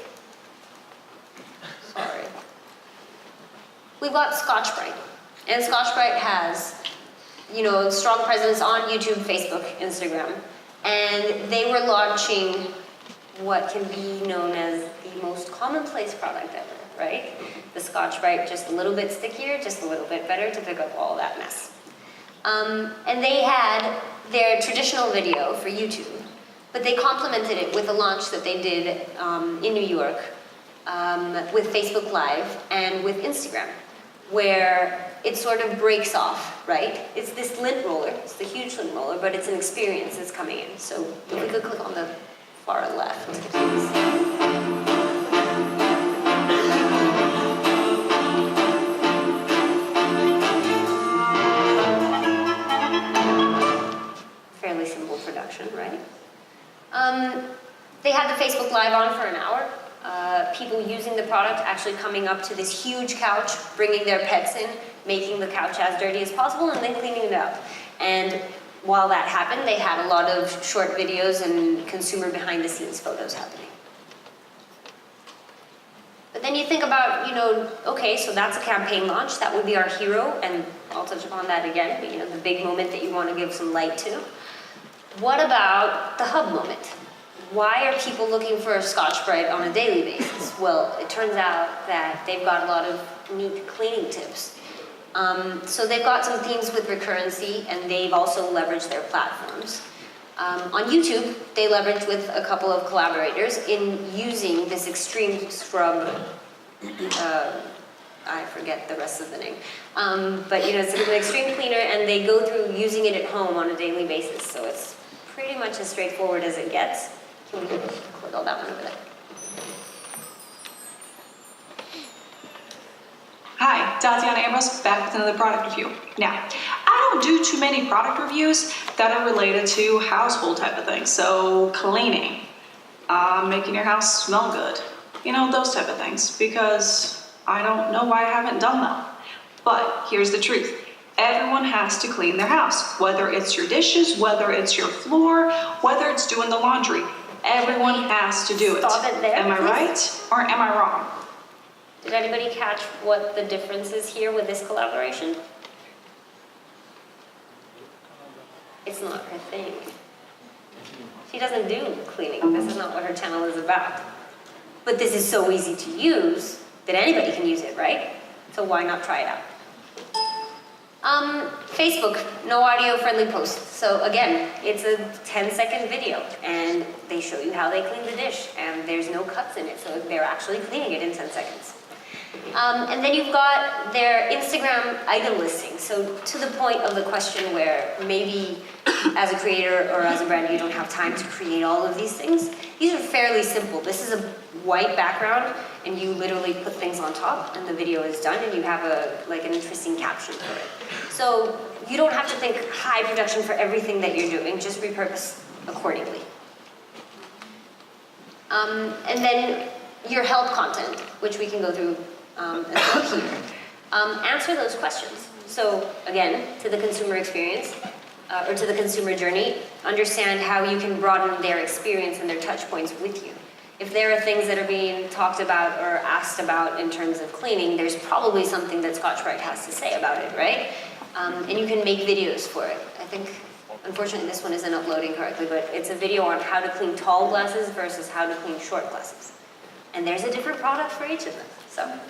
we've got Scotch-Brite. And Scotch-Brite has, strong presence on YouTube, Facebook, Instagram. And they were launching what can be known as the most commonplace product ever, right? The Scotch-Brite, just a little bit stickier, just a little bit better to pick up all that mess. And they had their traditional video for YouTube, but they complemented it with a launch that they did in New York with Facebook Live and with Instagram, where it sort of breaks off, right? It's this lint roller, it's the huge lint roller, but it's an experience that's coming in. So if we could click on the far left, please. Fairly simple production, right? They had the Facebook Live on for an hour. People using the product, actually coming up to this huge couch, bringing their pets in, making the couch as dirty as possible, and then cleaning it up. And while that happened, they had a lot of short videos and consumer behind-the-scenes photos happening. But then you think about, okay, so that's a campaign launch. That would be our hero, and I'll touch upon that again, but, the big moment that you want to give some light to. What about the hub moment? Why are people looking for a Scotch-Brite on a daily basis? Well, it turns out that they've got a lot of neat cleaning tips. So they've got some themes with recurrency, and they've also leveraged their platforms. On YouTube, they leveraged with a couple of collaborators in using this extreme scrub, I forget the rest of the name, but it's an extreme cleaner, and they go through using it at home on a daily basis, so it's pretty much as straightforward as it gets. Can we click on that one over there? Hi, Tatiana Ambrose, back with another product review. Now, I don't do too many product reviews that are related to household type of things. So cleaning, making your house smell good, those type of things, because I don't know why I haven't done them. But here's the truth. Everyone has to clean their house, whether it's your dishes, whether it's your floor, whether it's doing the laundry. Everyone has to do it. Stop it there, am I right or am I wrong? Did anybody catch what the difference is here with this collaboration? It's not her thing. She doesn't do cleaning. This is not what her channel is about. But this is so easy to use that anybody can use it, right? So why not try it out? Facebook, no audio friendly posts. So again, it's a 10-second video and they show you how they clean the dish and there's no cuts in it, so they're actually cleaning it in 10 seconds. And then you've got their Instagram item listing. So to the point of the question where maybe as a creator or as a brand you don't have time to create all of these things, these are fairly simple. This is a white background and you literally put things on top and the video is done and you have an interesting caption for it. So you don't have to think high production for everything that you're doing, just repurpose accordingly. And then your help content, which we can go through as well here. Answer those questions. So again, to the consumer experience, or to the consumer journey, understand how you can broaden their experience and their touch points with you. If there are things that are being talked about or asked about in terms of cleaning, there's probably something that Scotch-Brite has to say about it, right? And you can make videos for it. I think, unfortunately, this one isn't uploading correctly, but it's a video on how to clean tall glasses versus how to clean short glasses. And there's a different product for each of them. So,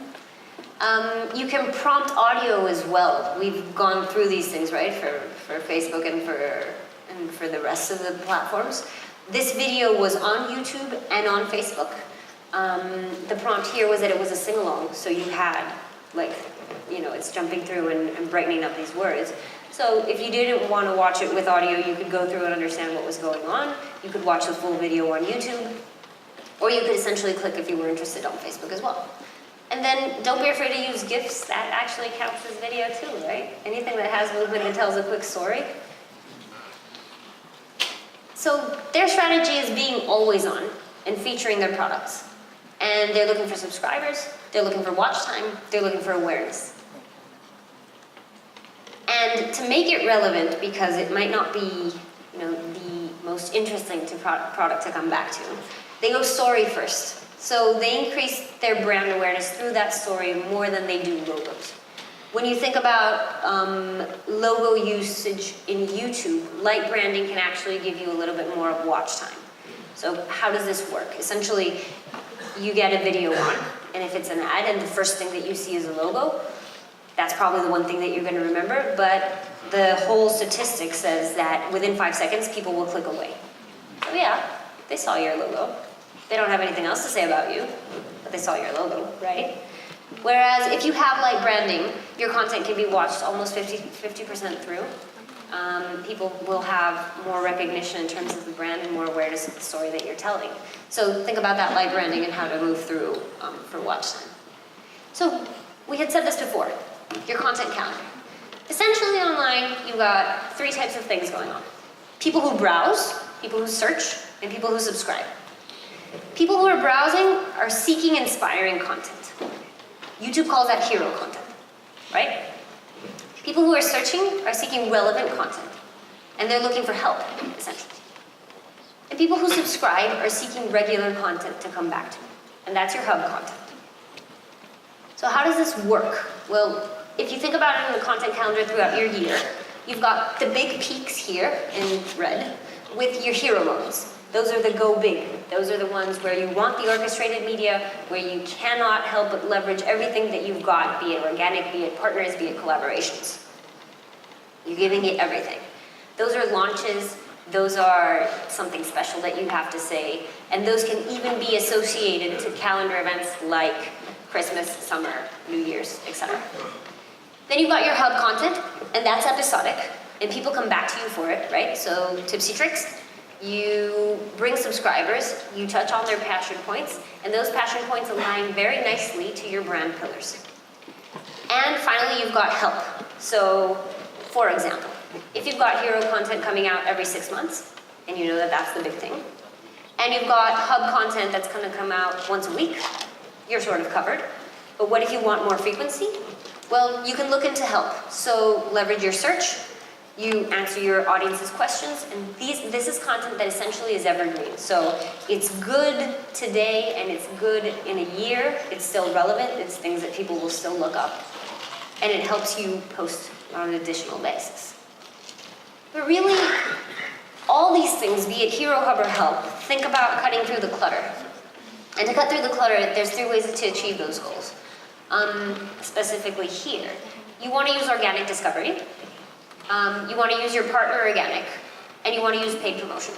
you can prompt audio as well. We've gone through these things, right, for Facebook and for the rest of the platforms. This video was on YouTube and on Facebook. The prompt here was that it was a sing-along, so you had, like, you know, it's jumping through and brightening up these words. So if you didn't want to watch it with audio, you could go through and understand what was going on. You could watch the full video on YouTube, or you could essentially click if you were interested on Facebook as well. And then don't be afraid to use GIFs. That actually counts as video too, right? Anything that has movement and tells a quick story. So their strategy is being always on and featuring their products. And they're looking for subscribers, they're looking for watch time, they're looking for awareness. And to make it relevant, because it might not be, you know, the most interesting product to come back to, they go story first. So they increase their brand awareness through that story more than they do logos. When you think about logo usage in YouTube, light branding can actually give you a little bit more of watch time. So how does this work? Essentially, you get a video on, and if it's an ad and the first thing that you see is a logo, that's probably the one thing that you're going to remember, but the whole statistic says that within 5 seconds, people will click away. So yeah, they saw your logo. They don't have anything else to say about you, but they saw your logo, right? Whereas if you have light branding, your content can be watched almost 50% through. People will have more recognition in terms of the brand and more awareness of the story that you're telling. So think about that light branding and how to move through for watch time. So we had said this before, your content calendar. Essentially online, you've got 3 types of things going on. People who browse, people who search, and people who subscribe. People who are browsing are seeking inspiring content. YouTube calls that hero content, right? People who are searching are seeking relevant content, and they're looking for help, essentially. And people who subscribe are seeking regular content to come back to, and that's your hub content. So how does this work? Well, if you think about it in the content calendar throughout your year, you've got the big peaks here in red with your hero modes. Those are the go big. Those are the ones where you want the orchestrated media, where you cannot help but leverage everything that you've got, be it organic, be it partners, be it collaborations. You're giving it everything. Those are launches, those are something special that you have to say, and those can even be associated to calendar events like Christmas, summer, New Year's, etc. Then you've got your hub content, and that's episodic, and people come back to you for it, right? So tipsy tricks. You bring subscribers, you touch on their passion points, and those passion points align very nicely to your brand pillars. And finally, you've got help. So, for example, if you've got hero content coming out every 6 months, and you know that that's the big thing, and you've got hub content that's going to come out once a week, you're sort of covered. But what if you want more frequency? Well, you can look into help. So leverage your search. You answer your audience's questions, and this is content that essentially is evergreen. So it's good today, and it's good in a year. It's still relevant. It's things that people will still look up. And it helps you post on an additional basis. But really, all these things, be it Hero Hub or Help, think about cutting through the clutter. And to cut through the clutter, there's 3 ways to achieve those goals. Specifically here, you want to use organic discovery. You want to use your partner organic, and you want to use paid promotion.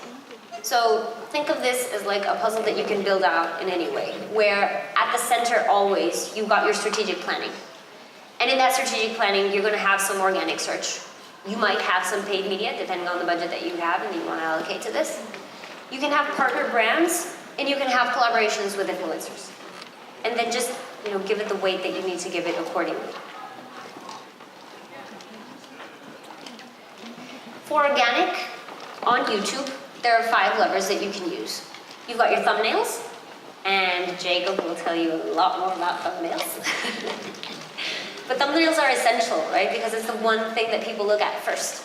So think of this as like a puzzle that you can build out in any way, where at the center always, you've got your strategic planning. And in that strategic planning, you're going to have some organic search. You might have some paid media, depending on the budget that you have and you want to allocate to this. You can have partner brands, and you can have collaborations with influencers. And then just, give it the weight that you need to give it accordingly. For organic, on YouTube, there are 5 levers that you can use. You've got your thumbnails, And Jacob will tell you a lot more about thumbnails. But thumbnails are essential, right? Because it's the one thing that people look at first.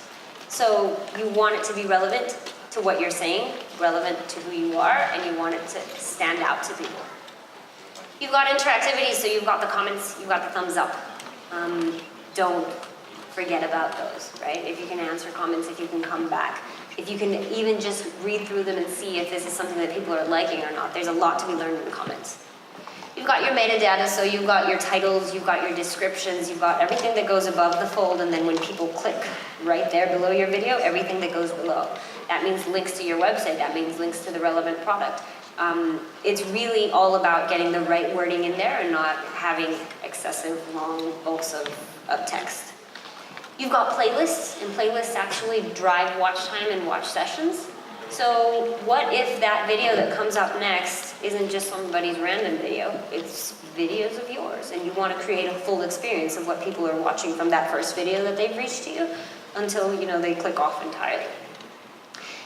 So you want it to be relevant to what you're saying, relevant to who you are, and you want it to stand out to people. You've got interactivity, so you've got the comments, you've got the thumbs up. Don't forget about those, right? If you can answer comments, if you can come back, if you can even just read through them and see if this is something that people are liking or not. There's a lot to be learned in the comments. You've got your metadata, so you've got your titles, you've got your descriptions, you've got everything that goes above the fold, and then when people click right there below your video, everything that goes below. That means links to your website, that means links to the relevant product. It's really all about getting the right wording in there and not having excessive long bulks of text. You've got playlists, and playlists actually drive watch time and watch sessions. So what if that video that comes up next isn't just somebody's random video, it's videos of yours, and you want to create a full experience of what people are watching from that first video that they've reached to you until they click off entirely.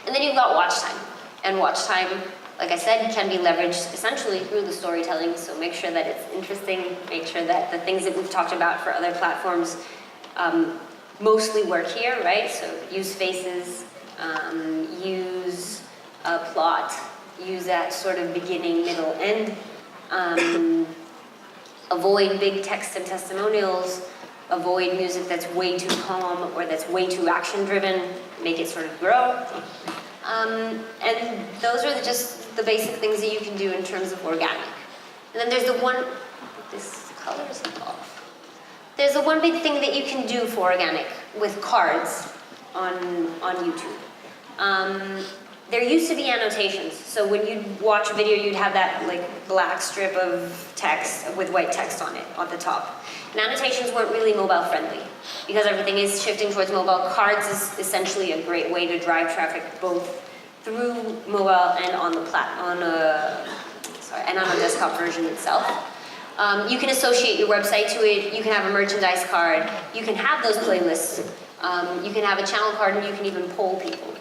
And then you've got watch time. And watch time, like I said, can be leveraged essentially through the storytelling, so make sure that it's interesting, make sure that the things that we've talked about for other platforms mostly work here, right? So use faces, use a plot, use that sort of beginning, middle, end. Avoid big text and testimonials. Avoid music that's way too calm or that's way too action-driven. Make it sort of grow. And those are just the basic things that you can do in terms of organic. And then there's the one, this color is off. There's the one big thing that you can do for organic with cards on YouTube. There used to be annotations. So when you'd watch a video, you'd have that black strip of text with white text on it at the top. And annotations weren't really mobile friendly because everything is shifting towards mobile. Cards is essentially a great way to drive traffic both through mobile and on the on a desktop version itself. You can associate your website to it. You can have a merchandise card. You can have those playlists. You can have a channel card, and you can even poll people.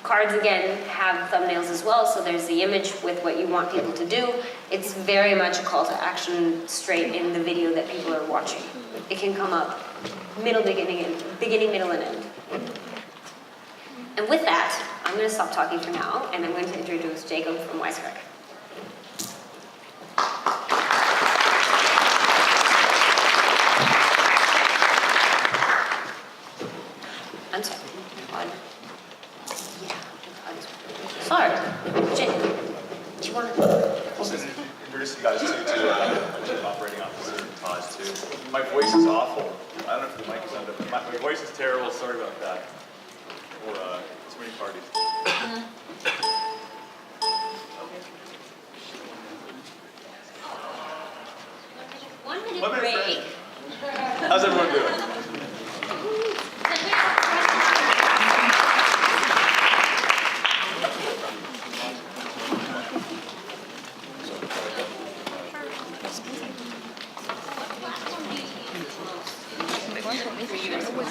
Cards, again, have thumbnails as well, so there's the image with what you want people to do. It's very much a call to action straight in the video that people are watching. It can come up middle, beginning, middle, and end. And with that, I'm going to stop talking for now, and I'm going to introduce Jacob from Wisecrack. I'm sorry. Sorry. Do you want to? Introduce you guys to Chief Operating Officer, Todd, too. My voice is awful. I don't know if the mic is on, but my voice is terrible. Sorry about that. Or too many parties. One minute break. How's everyone doing?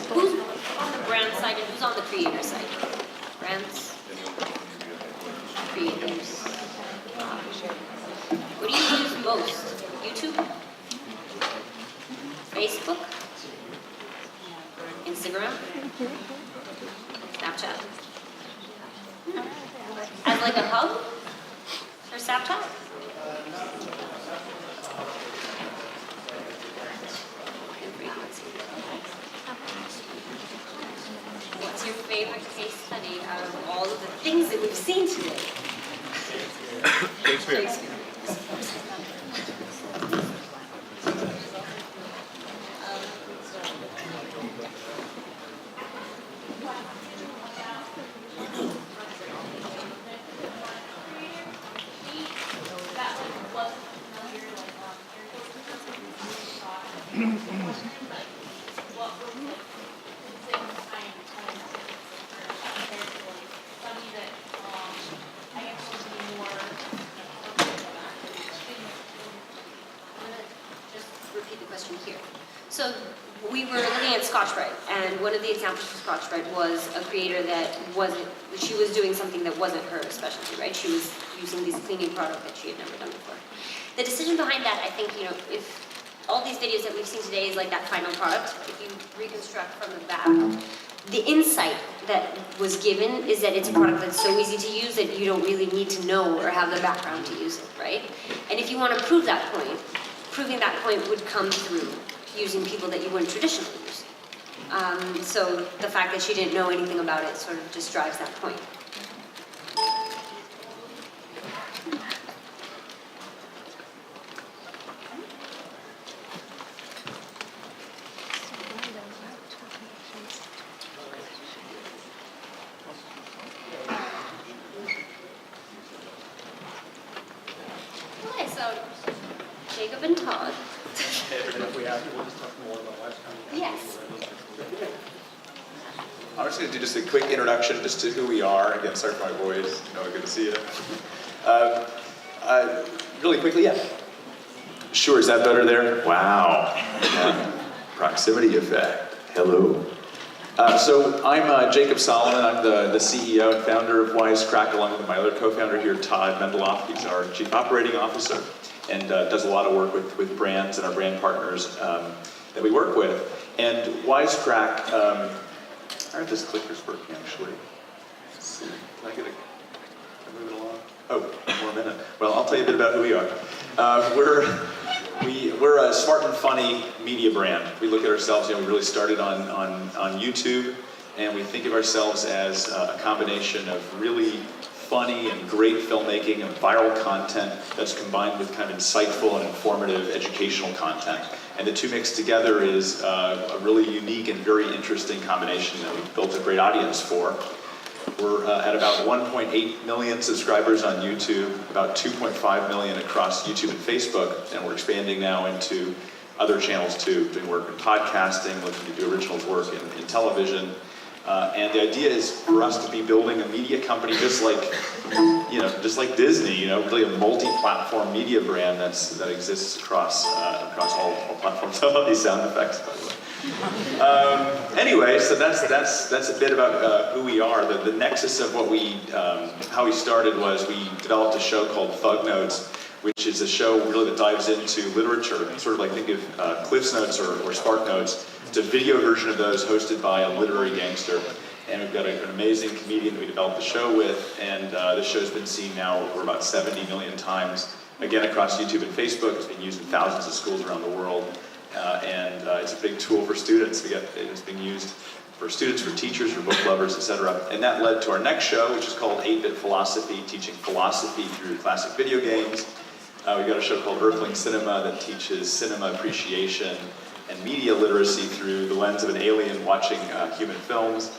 Who's on the brand side and who's on the creator side? Brands, creators. What do you use most? YouTube? Facebook? Instagram? Snapchat? As like a hub? Or Snapchat? What's your favorite case study out of all of the things that we've seen today? Shakespeare. So we were looking at Scotch-Brite, and one of the examples for Scotch-Brite was a creator that she was doing something that wasn't her specialty, right? She was using these cleaning product that she had never done before. The decision behind that, I think, if all these videos that we've seen today is like that final product, if you reconstruct from the back, the insight that was given is that it's a product that's so easy to use that you don't really need to know or have the background to use it, right? And if you want to prove that point, proving that point would come through using people that you wouldn't traditionally use. So the fact that she didn't know anything about it sort of just drives that point. Okay, so Jacob and Todd. If we have to, we'll just talk more about last time. Yes. I'm just going to do just a quick introduction just to who we are. Again, sorry for my voice. Good to see you. Really quickly, yeah. Sure, is that better there? Wow. Proximity effect. Hello. So I'm Jacob Solomon. I'm the CEO and founder of Wisecrack, along with my other co-founder here, Todd Mendeloff. He's our Chief Operating Officer and does a lot of work with brands and our brand partners that we work with. And Wisecrack, aren't these clickers working actually? Let's see. Can I get can I move it along? Oh, one more minute. Well, I'll tell you a bit about who we are. We're a smart and funny media brand. We look at ourselves, we really started on YouTube, and we think of ourselves as a combination of really funny and great filmmaking and viral content that's combined with kind of insightful and informative educational content. And the two mixed together is a really unique and very interesting combination that we've built a great audience for. We're at about 1.8 million subscribers on YouTube, about 2.5 million across YouTube and Facebook, and we're expanding now into other channels too, doing work in podcasting, looking to do originals work in television. And the idea is for us to be building a media company just like Disney, really a multi-platform media brand that exists across all platforms. I love these sound effects, by the way. Anyway, so that's a bit about who we are. The nexus of what how we started was we developed a show called Thug Notes, which is a show really that dives into literature, sort of like think of Cliff's Notes or Spark Notes. It's a video version of those hosted by a literary gangster. And we've got an amazing comedian that we developed the show with, and this show's been seen now over about 70 million times, again across YouTube and Facebook. It's been used in thousands of schools around the world, and it's a big tool for students. It's being used for students, for teachers, for book lovers, etc. And that led to our next show, which is called 8-Bit Philosophy, teaching philosophy through classic video games. We've got a show called Earthling Cinema that teaches cinema appreciation and media literacy through the lens of an alien watching human films.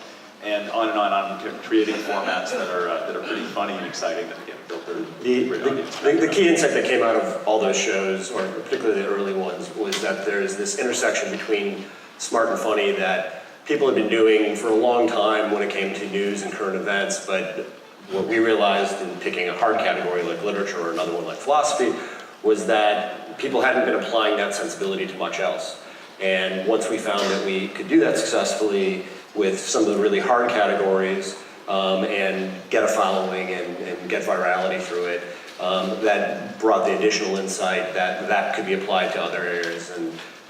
And on, creating formats that are pretty funny and exciting that again built their great audience. The key insight that came out of all those shows, or particularly the early ones, was that there's this intersection between smart and funny that people have been doing for a long time when it came to news and current events, but what we realized in picking a hard category like literature or another one like philosophy was that people hadn't been applying that sensibility to much else. And once we found that we could do that successfully with some of the really hard categories and get a following and get virality through it, that brought the additional insight that could be applied to other areas.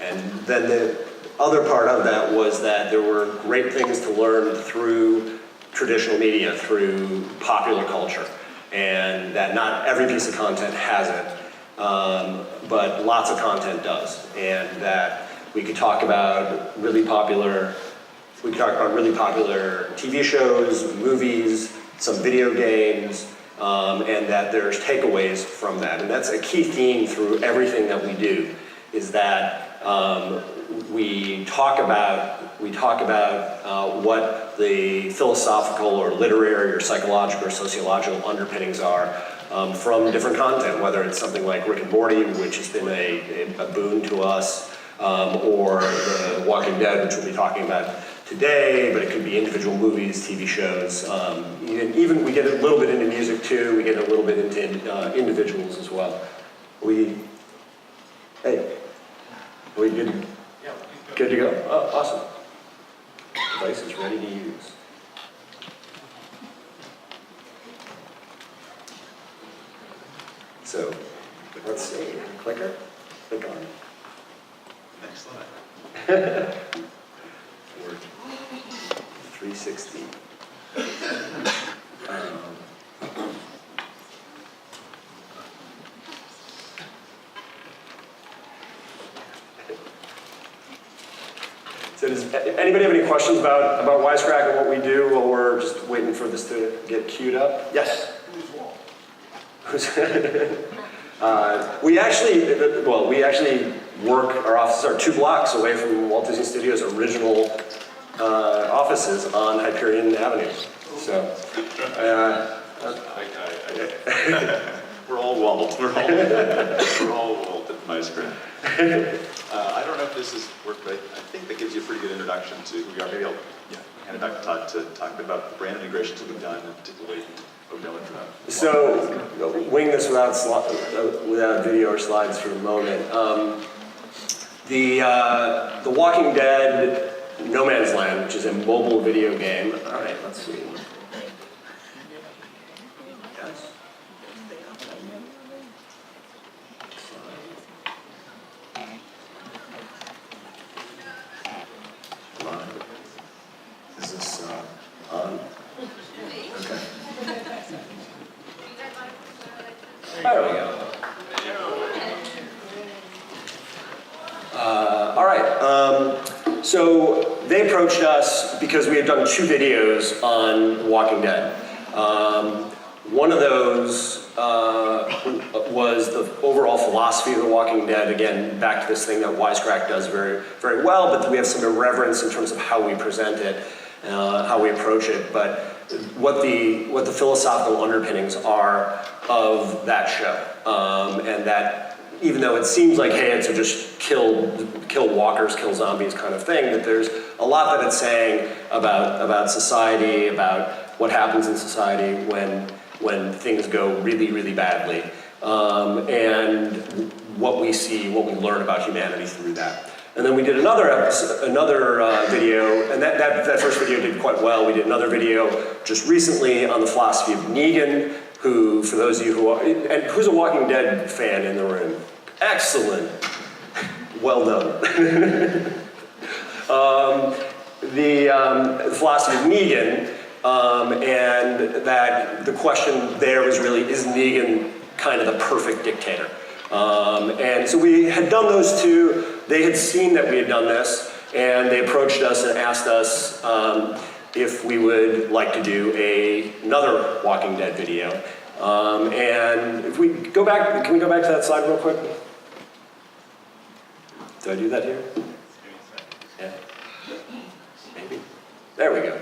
And then the other part of that was that there were great things to learn through traditional media, through popular culture, and that not every piece of content has it, but lots of content does, and that we could talk about really popular TV shows, movies, some video games, and that there's takeaways from that. And that's a key theme through everything that we do, is that we talk about what the philosophical or literary or psychological or sociological underpinnings are from different content, whether it's something like Rick and Morty, which has been a boon to us, or The Walking Dead, which we'll be talking about today, but it could be individual movies, TV shows. Even we get a little bit into music too, we get a little bit into individuals as well. We didn't. Good to go? Oh, awesome. Device is ready to use. So, let's see, clicker, click on. Next slide. 360. So does anybody have any questions about Wisecrack and what we do while we're just waiting for this to get queued up? Yes? We actually work, our offices are 2 blocks away from Walt Disney Studios' original offices on Hyperion Avenue. So, we're all Walt. We're all Walt at Wisecrack. I don't know if this has worked, but I think that gives you a pretty good introduction to who we are. Maybe I'll hand it back to Todd to talk a bit about the brand integrations that we've done, and particularly what we're going for that. So, wing this without video or slides for the moment. The Walking Dead No Man's Land, which is a mobile video game. All right, let's see. Yes. Is this on? Okay. There we go. All right. So they approached us because we had done 2 videos on Walking Dead. One of those was the overall philosophy of The Walking Dead. Again, back to this thing that Wisecrack does very, very well, but we have some irreverence in terms of how we present it, how we approach it. But what the philosophical underpinnings are of that show, and that even though it seems like, hey, it's a just kill walkers, kill zombies kind of thing, that there's a lot that it's saying about society, about what happens in society when things go really, really badly, and what we see, what we learn about humanity through that. And then we did another video, and that first video did quite well. We did another video just recently on the philosophy of Negan, who, for those of you who are, and who's a Walking Dead fan in the room? Excellent. Well done. The philosophy of Negan, and that the question there was really, is Negan kind of the perfect dictator? And so we had done those 2. They had seen that we had done this, and they approached us and asked us if we would like to do another Walking Dead video. And if we go back, can we go back to that slide real quick? Do I do that here? Yeah. Maybe. There we go.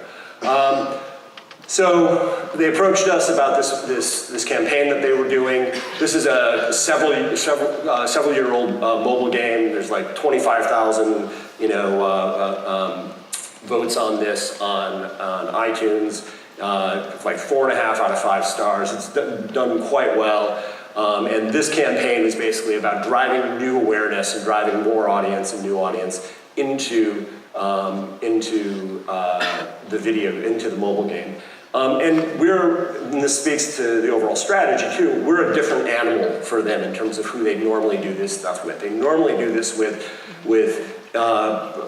So they approached us about this campaign that they were doing. This is a several year old mobile game. There's like 25,000 votes on this on iTunes. Like 4.5 out of 5 stars. It's done quite well. And this campaign is basically about driving new awareness and driving more audience and new audience into the video, into the mobile game. And this speaks to the overall strategy too, we're a different animal for them in terms of who they normally do this stuff with. They normally do this with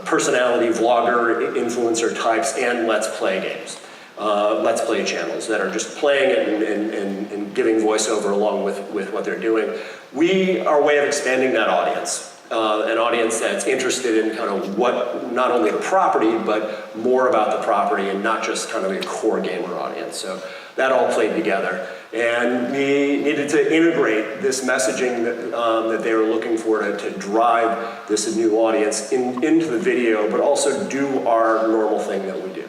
personality, vlogger, influencer types, and Let's Play games. Let's Play channels that are just playing it and giving voiceover along with what they're doing. We are a way of expanding that audience. An audience that's interested in kind of what, not only the property, but more about the property and not just kind of a core gamer audience. So that all played together. And we needed to integrate this messaging that they were looking for to drive this new audience into the video, but also do our normal thing that we do.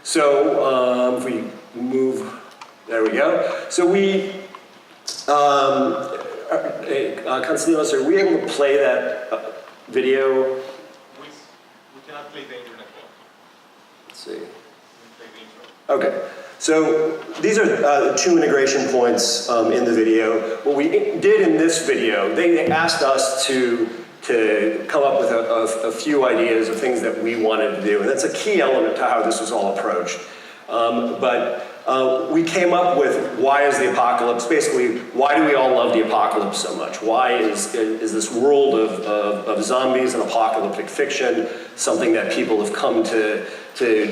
So if we move, there we go. So we, Constantinos, are we able to play that video? We cannot play the internet one. Let's see. Okay. So these are the 2 integration points in the video. What we did in this video, they asked us to to come up with a few ideas of things that we wanted to do. And that's a key element to how this was all approached. We came up with why is the apocalypse, basically, why do we all love the apocalypse so much? Why is this world of zombies and apocalyptic fiction something that people have come to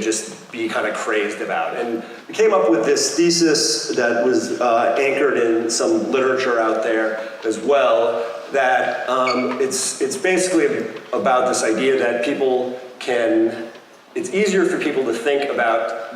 just be kind of crazed about? And we came up with this thesis that was anchored in some literature out there as well, that it's basically about this idea that it's easier for people to think about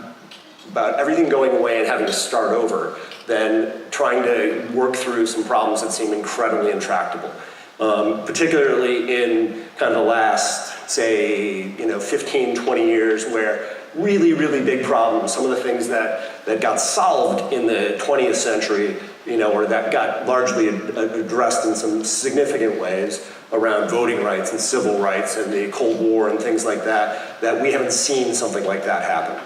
everything going away and having to start over than trying to work through some problems that seem incredibly intractable. Particularly in kind of the last, say, 15, 20 years, where really, really big problems, some of the things that got solved in the 20th century, or that got largely addressed in some significant ways around voting rights and civil rights and the Cold War and things like that, that we haven't seen something like that happen.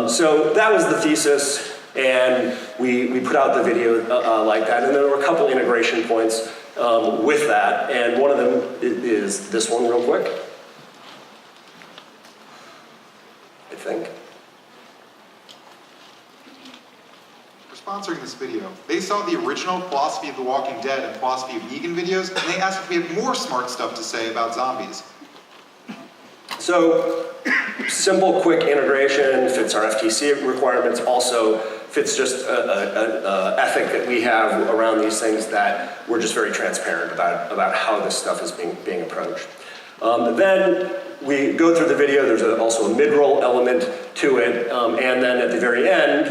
So that was the thesis, and we put out the video like that, and there were a couple integration points with that, and one of them is this one real quick, I think. For sponsoring this video, they saw the original Philosophy of the Walking Dead and Philosophy of Negan videos, and they asked if we had more smart stuff to say about zombies. So, simple, quick integration, fits our FTC requirements, also fits just an ethic that we have around these things, that we're just very transparent about how this stuff is being approached. Then we go through the video, there's also a mid-roll element to it, and then at the very end,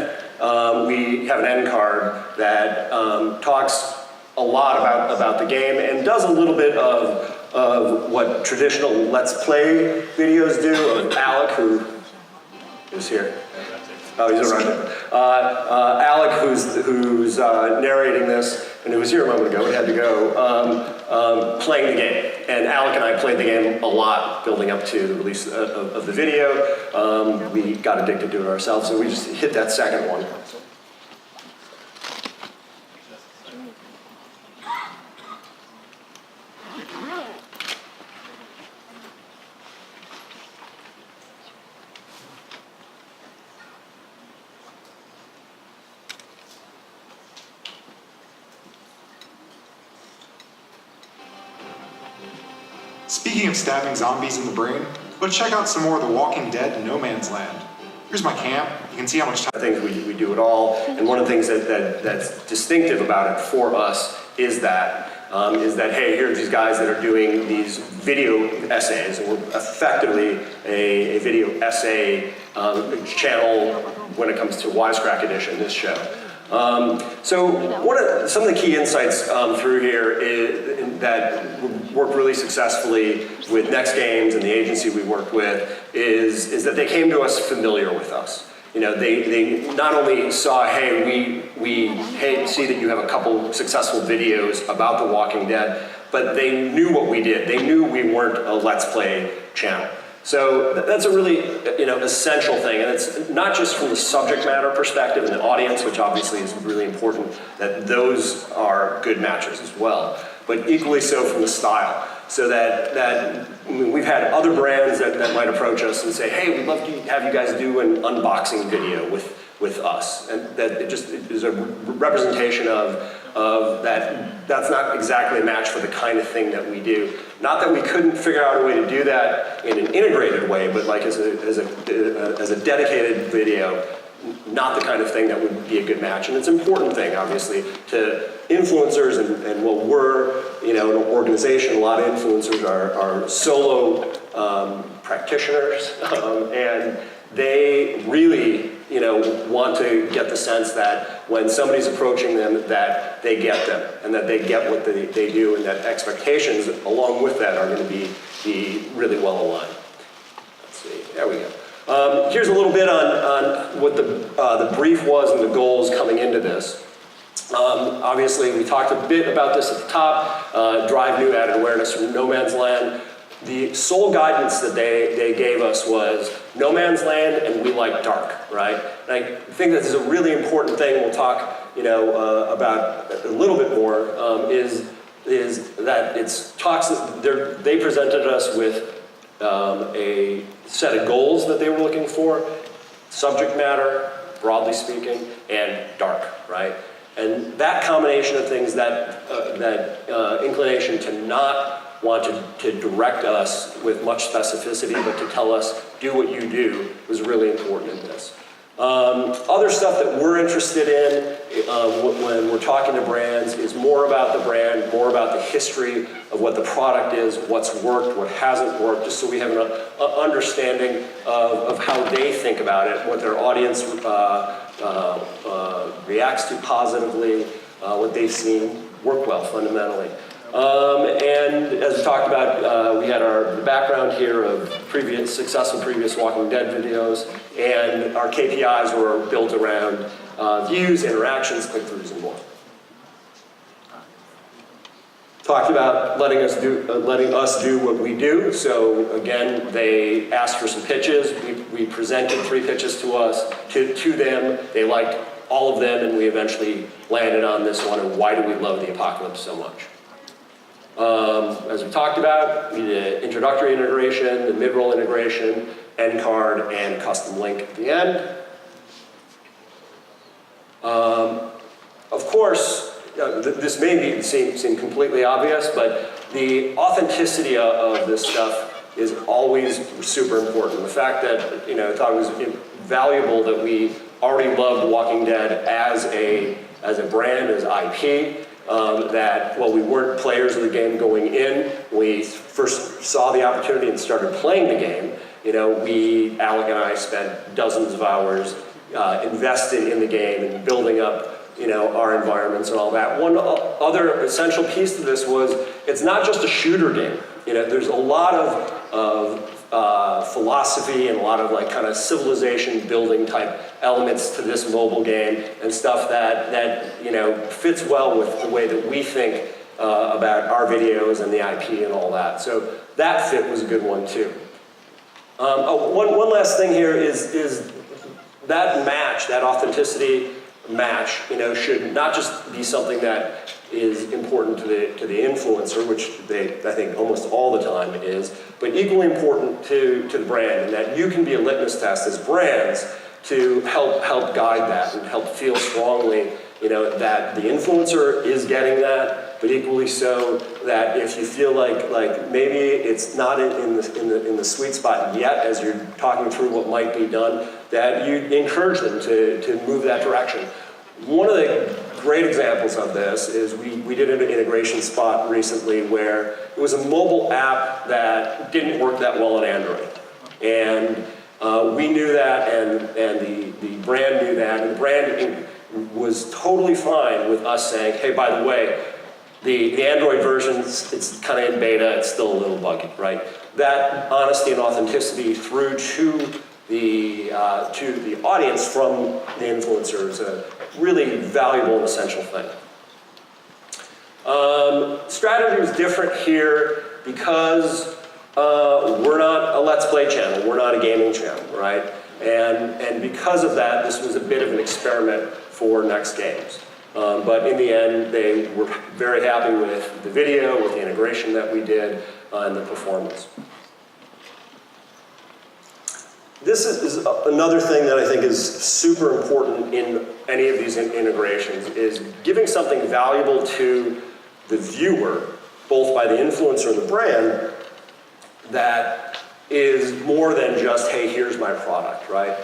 we have an end card that talks a lot about the game and does a little bit of what traditional Let's Play videos do, of Alec, who is here. Oh, he's around there. Alec, who's narrating this, and who was here a moment ago, he had to go, playing the game. And Alec and I played the game a lot building up to the release of the video. We got addicted to it ourselves, so we just hit that second one. Speaking of stabbing zombies in the brain, let's check out some more of The Walking Dead and No Man's Land. Here's my camp. You can see how much time... Things we do it all, and one of the things that's distinctive about it for us is that, hey, here are these guys that are doing these video essays, and we're effectively a video essay channel when it comes to Wisecrack Edition, this show. So some of the key insights through here is, that worked really successfully with Next Games and the agency we worked with is that they came to us familiar with us. They not only saw, hey, we see that you have a couple successful videos about The Walking Dead, but they knew what we did. They knew we weren't a Let's Play channel. So that's a really essential thing, and it's not just from the subject matter perspective and the audience, which obviously is really important, that those are good matches as well, but equally so from the style. So that we've had other brands that might approach us and say, hey, we'd love to have you guys do an unboxing video with us, and that it just is a representation of that's not exactly a match for the kind of thing that we do. Not that we couldn't figure out a way to do that in an integrated way, but like as a dedicated video, not the kind of thing that would be a good match. And it's an important thing, obviously, to influencers, and well, we're an organization, a lot of influencers are solo practitioners, and they really want to get the sense that when somebody's approaching them, that they get them, and that they get what they do, and that expectations along with that are going to be really well aligned. Let's see, there we go. Here's a little bit on what the brief was and the goals coming into this. Obviously, we talked a bit about this at the top, drive new added awareness from No Man's Land. The sole guidance that they gave us was No Man's Land and we like dark, right? And I think this is a really important thing we'll talk about a little bit more, is is that they presented us with a set of goals that they were looking for, subject matter, broadly speaking, and dark, right? And that combination of things, that inclination to not want to direct us with much specificity, but to tell us, do what you do, was really important in this. Other stuff that we're interested in when we're talking to brands is more about the brand, more about the history of what the product is, what's worked, what hasn't worked, just so we have an understanding of how they think about it, what their audience reacts to positively, what they've seen work well fundamentally. And as we talked about, we had our background here of successful previous Walking Dead videos, and our KPIs were built around views, interactions, click-throughs, and more. Talked about letting us do what we do. So again, they asked for some pitches. We presented 3 pitches to them. They liked all of them, and we eventually landed on this one. And why do we love the apocalypse so much? As we talked about, we did introductory integration, the mid-roll integration, end card, and custom link at the end. Of course, this may seem completely obvious, but the authenticity of this stuff is always super important. The fact that, I thought it was valuable that we already loved Walking Dead as a brand, as IP. That while we weren't players of the game going in, we first saw the opportunity and started playing the game. Alec and I spent dozens of hours invested in the game and building up, our environments and all that. One other essential piece to this was it's not just a shooter game. There's a lot of philosophy and a lot of kind of civilization building type elements to this mobile game and stuff that fits well with the way that we think about our videos and the IP and all that. So that fit was a good one too. One last thing here is that match, that authenticity match, should not just be something that is important to the influencer, which I think almost all the time is, but equally important to the brand, and that you can be a litmus test as brands to help guide that and help feel strongly, that the influencer is getting that, but equally so that if you feel like maybe it's not in the sweet spot yet as you're talking through what might be done, that you encourage them to move that direction. One of the great examples of this is we did an integration spot recently where it was a mobile app that didn't work that well on Android. And we knew that, and the brand knew that, and the brand was totally fine with us saying, hey, by the way, the Android version, it's kind of in beta, it's still a little buggy, right? That honesty and authenticity through to the audience from the influencer is a really valuable and essential thing. Strategy was different here because we're not a Let's Play channel, we're not a gaming channel, right? And because of that, this was a bit of an experiment for Next Games. But in the end, they were very happy with the video, with the integration that we did, and the performance. This is another thing that I think is super important in any of these integrations, is giving something valuable to the viewer, both by the influencer and the brand, that is more than just, hey, here's my product, right?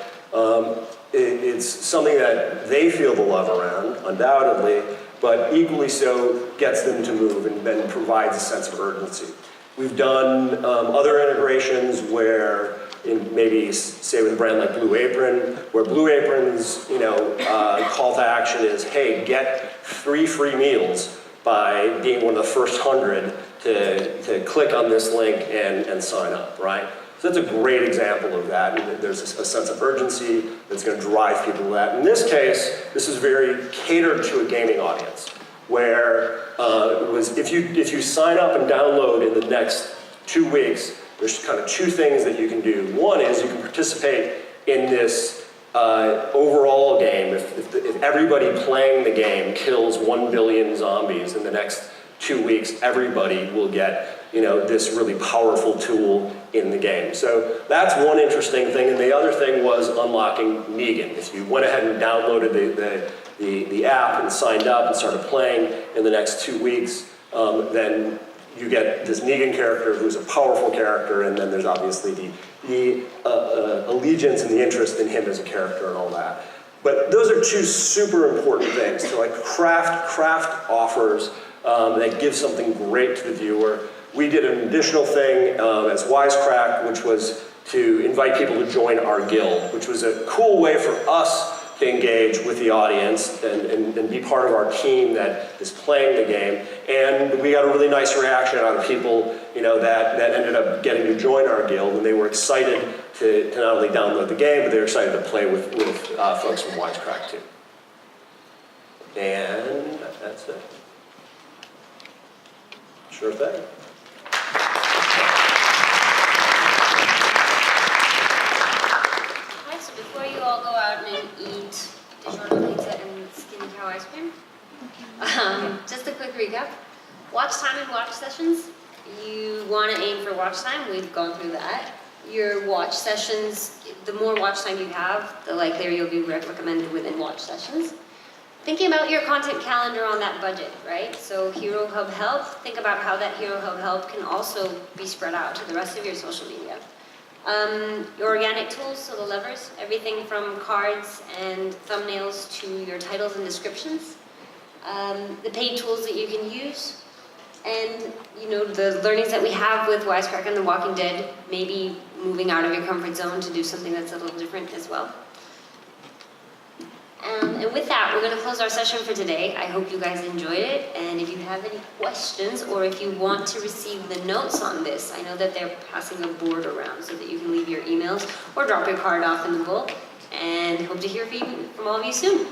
It's something that they feel the love around, undoubtedly, but equally so gets them to move and then provides a sense of urgency. We've done other integrations where, maybe say with a brand like Blue Apron, where Blue Apron's call to action is, hey, get 3 free meals by being one of the first 100 to click on this link and sign up, right? So that's a great example of that. And there's a sense of urgency that's going to drive people to that. In this case, this is very catered to a gaming audience, where it was if you sign up and download in the next 2 weeks, there's kind of 2 things that you can do. One is you can participate in this overall game. If everybody playing the game kills 1 billion zombies in the next 2 weeks, everybody will get, this really powerful tool in the game. So that's one interesting thing. And the other thing was unlocking Negan. If you went ahead and downloaded the app and signed up and started playing in the next 2 weeks, then you get this Negan character who's a powerful character, and then there's obviously the allegiance and the interest in him as a character and all that. But those are two super important things, to like craft offers that give something great to the viewer. We did an additional thing as Wisecrack, which was to invite people to join our guild, which was a cool way for us to engage with the audience and be part of our team that is playing the game. And we got a really nice reaction out of people, that ended up getting to join our guild, and they were excited to not only download the game, but they were excited to play with folks from Wisecrack too. And that's it. Sure thing. Alright, so before you all go out and eat DiGiorno pizza and skinny cow ice cream, just a quick recap. Watch time and watch sessions. You want to aim for watch time. We've gone through that. Your watch sessions, the more watch time you have, the likelier you'll be recommended within watch sessions. Thinking about your content calendar on that budget, right? So Hero Hub Help, think about how that Hero Hub Help can also be spread out to the rest of your social media. Your organic tools, so the levers, everything from cards and thumbnails to your titles and descriptions. The paid tools that you can use. And, the learnings that we have with Wisecrack and The Walking Dead, maybe moving out of your comfort zone to do something that's a little different as well. And with that, we're going to close our session for today. I hope you guys enjoyed it. And if you have any questions, or if you want to receive the notes on this, I know that they're passing a board around so that you can leave your emails or drop your card off in the book. And hope to hear from all of you soon.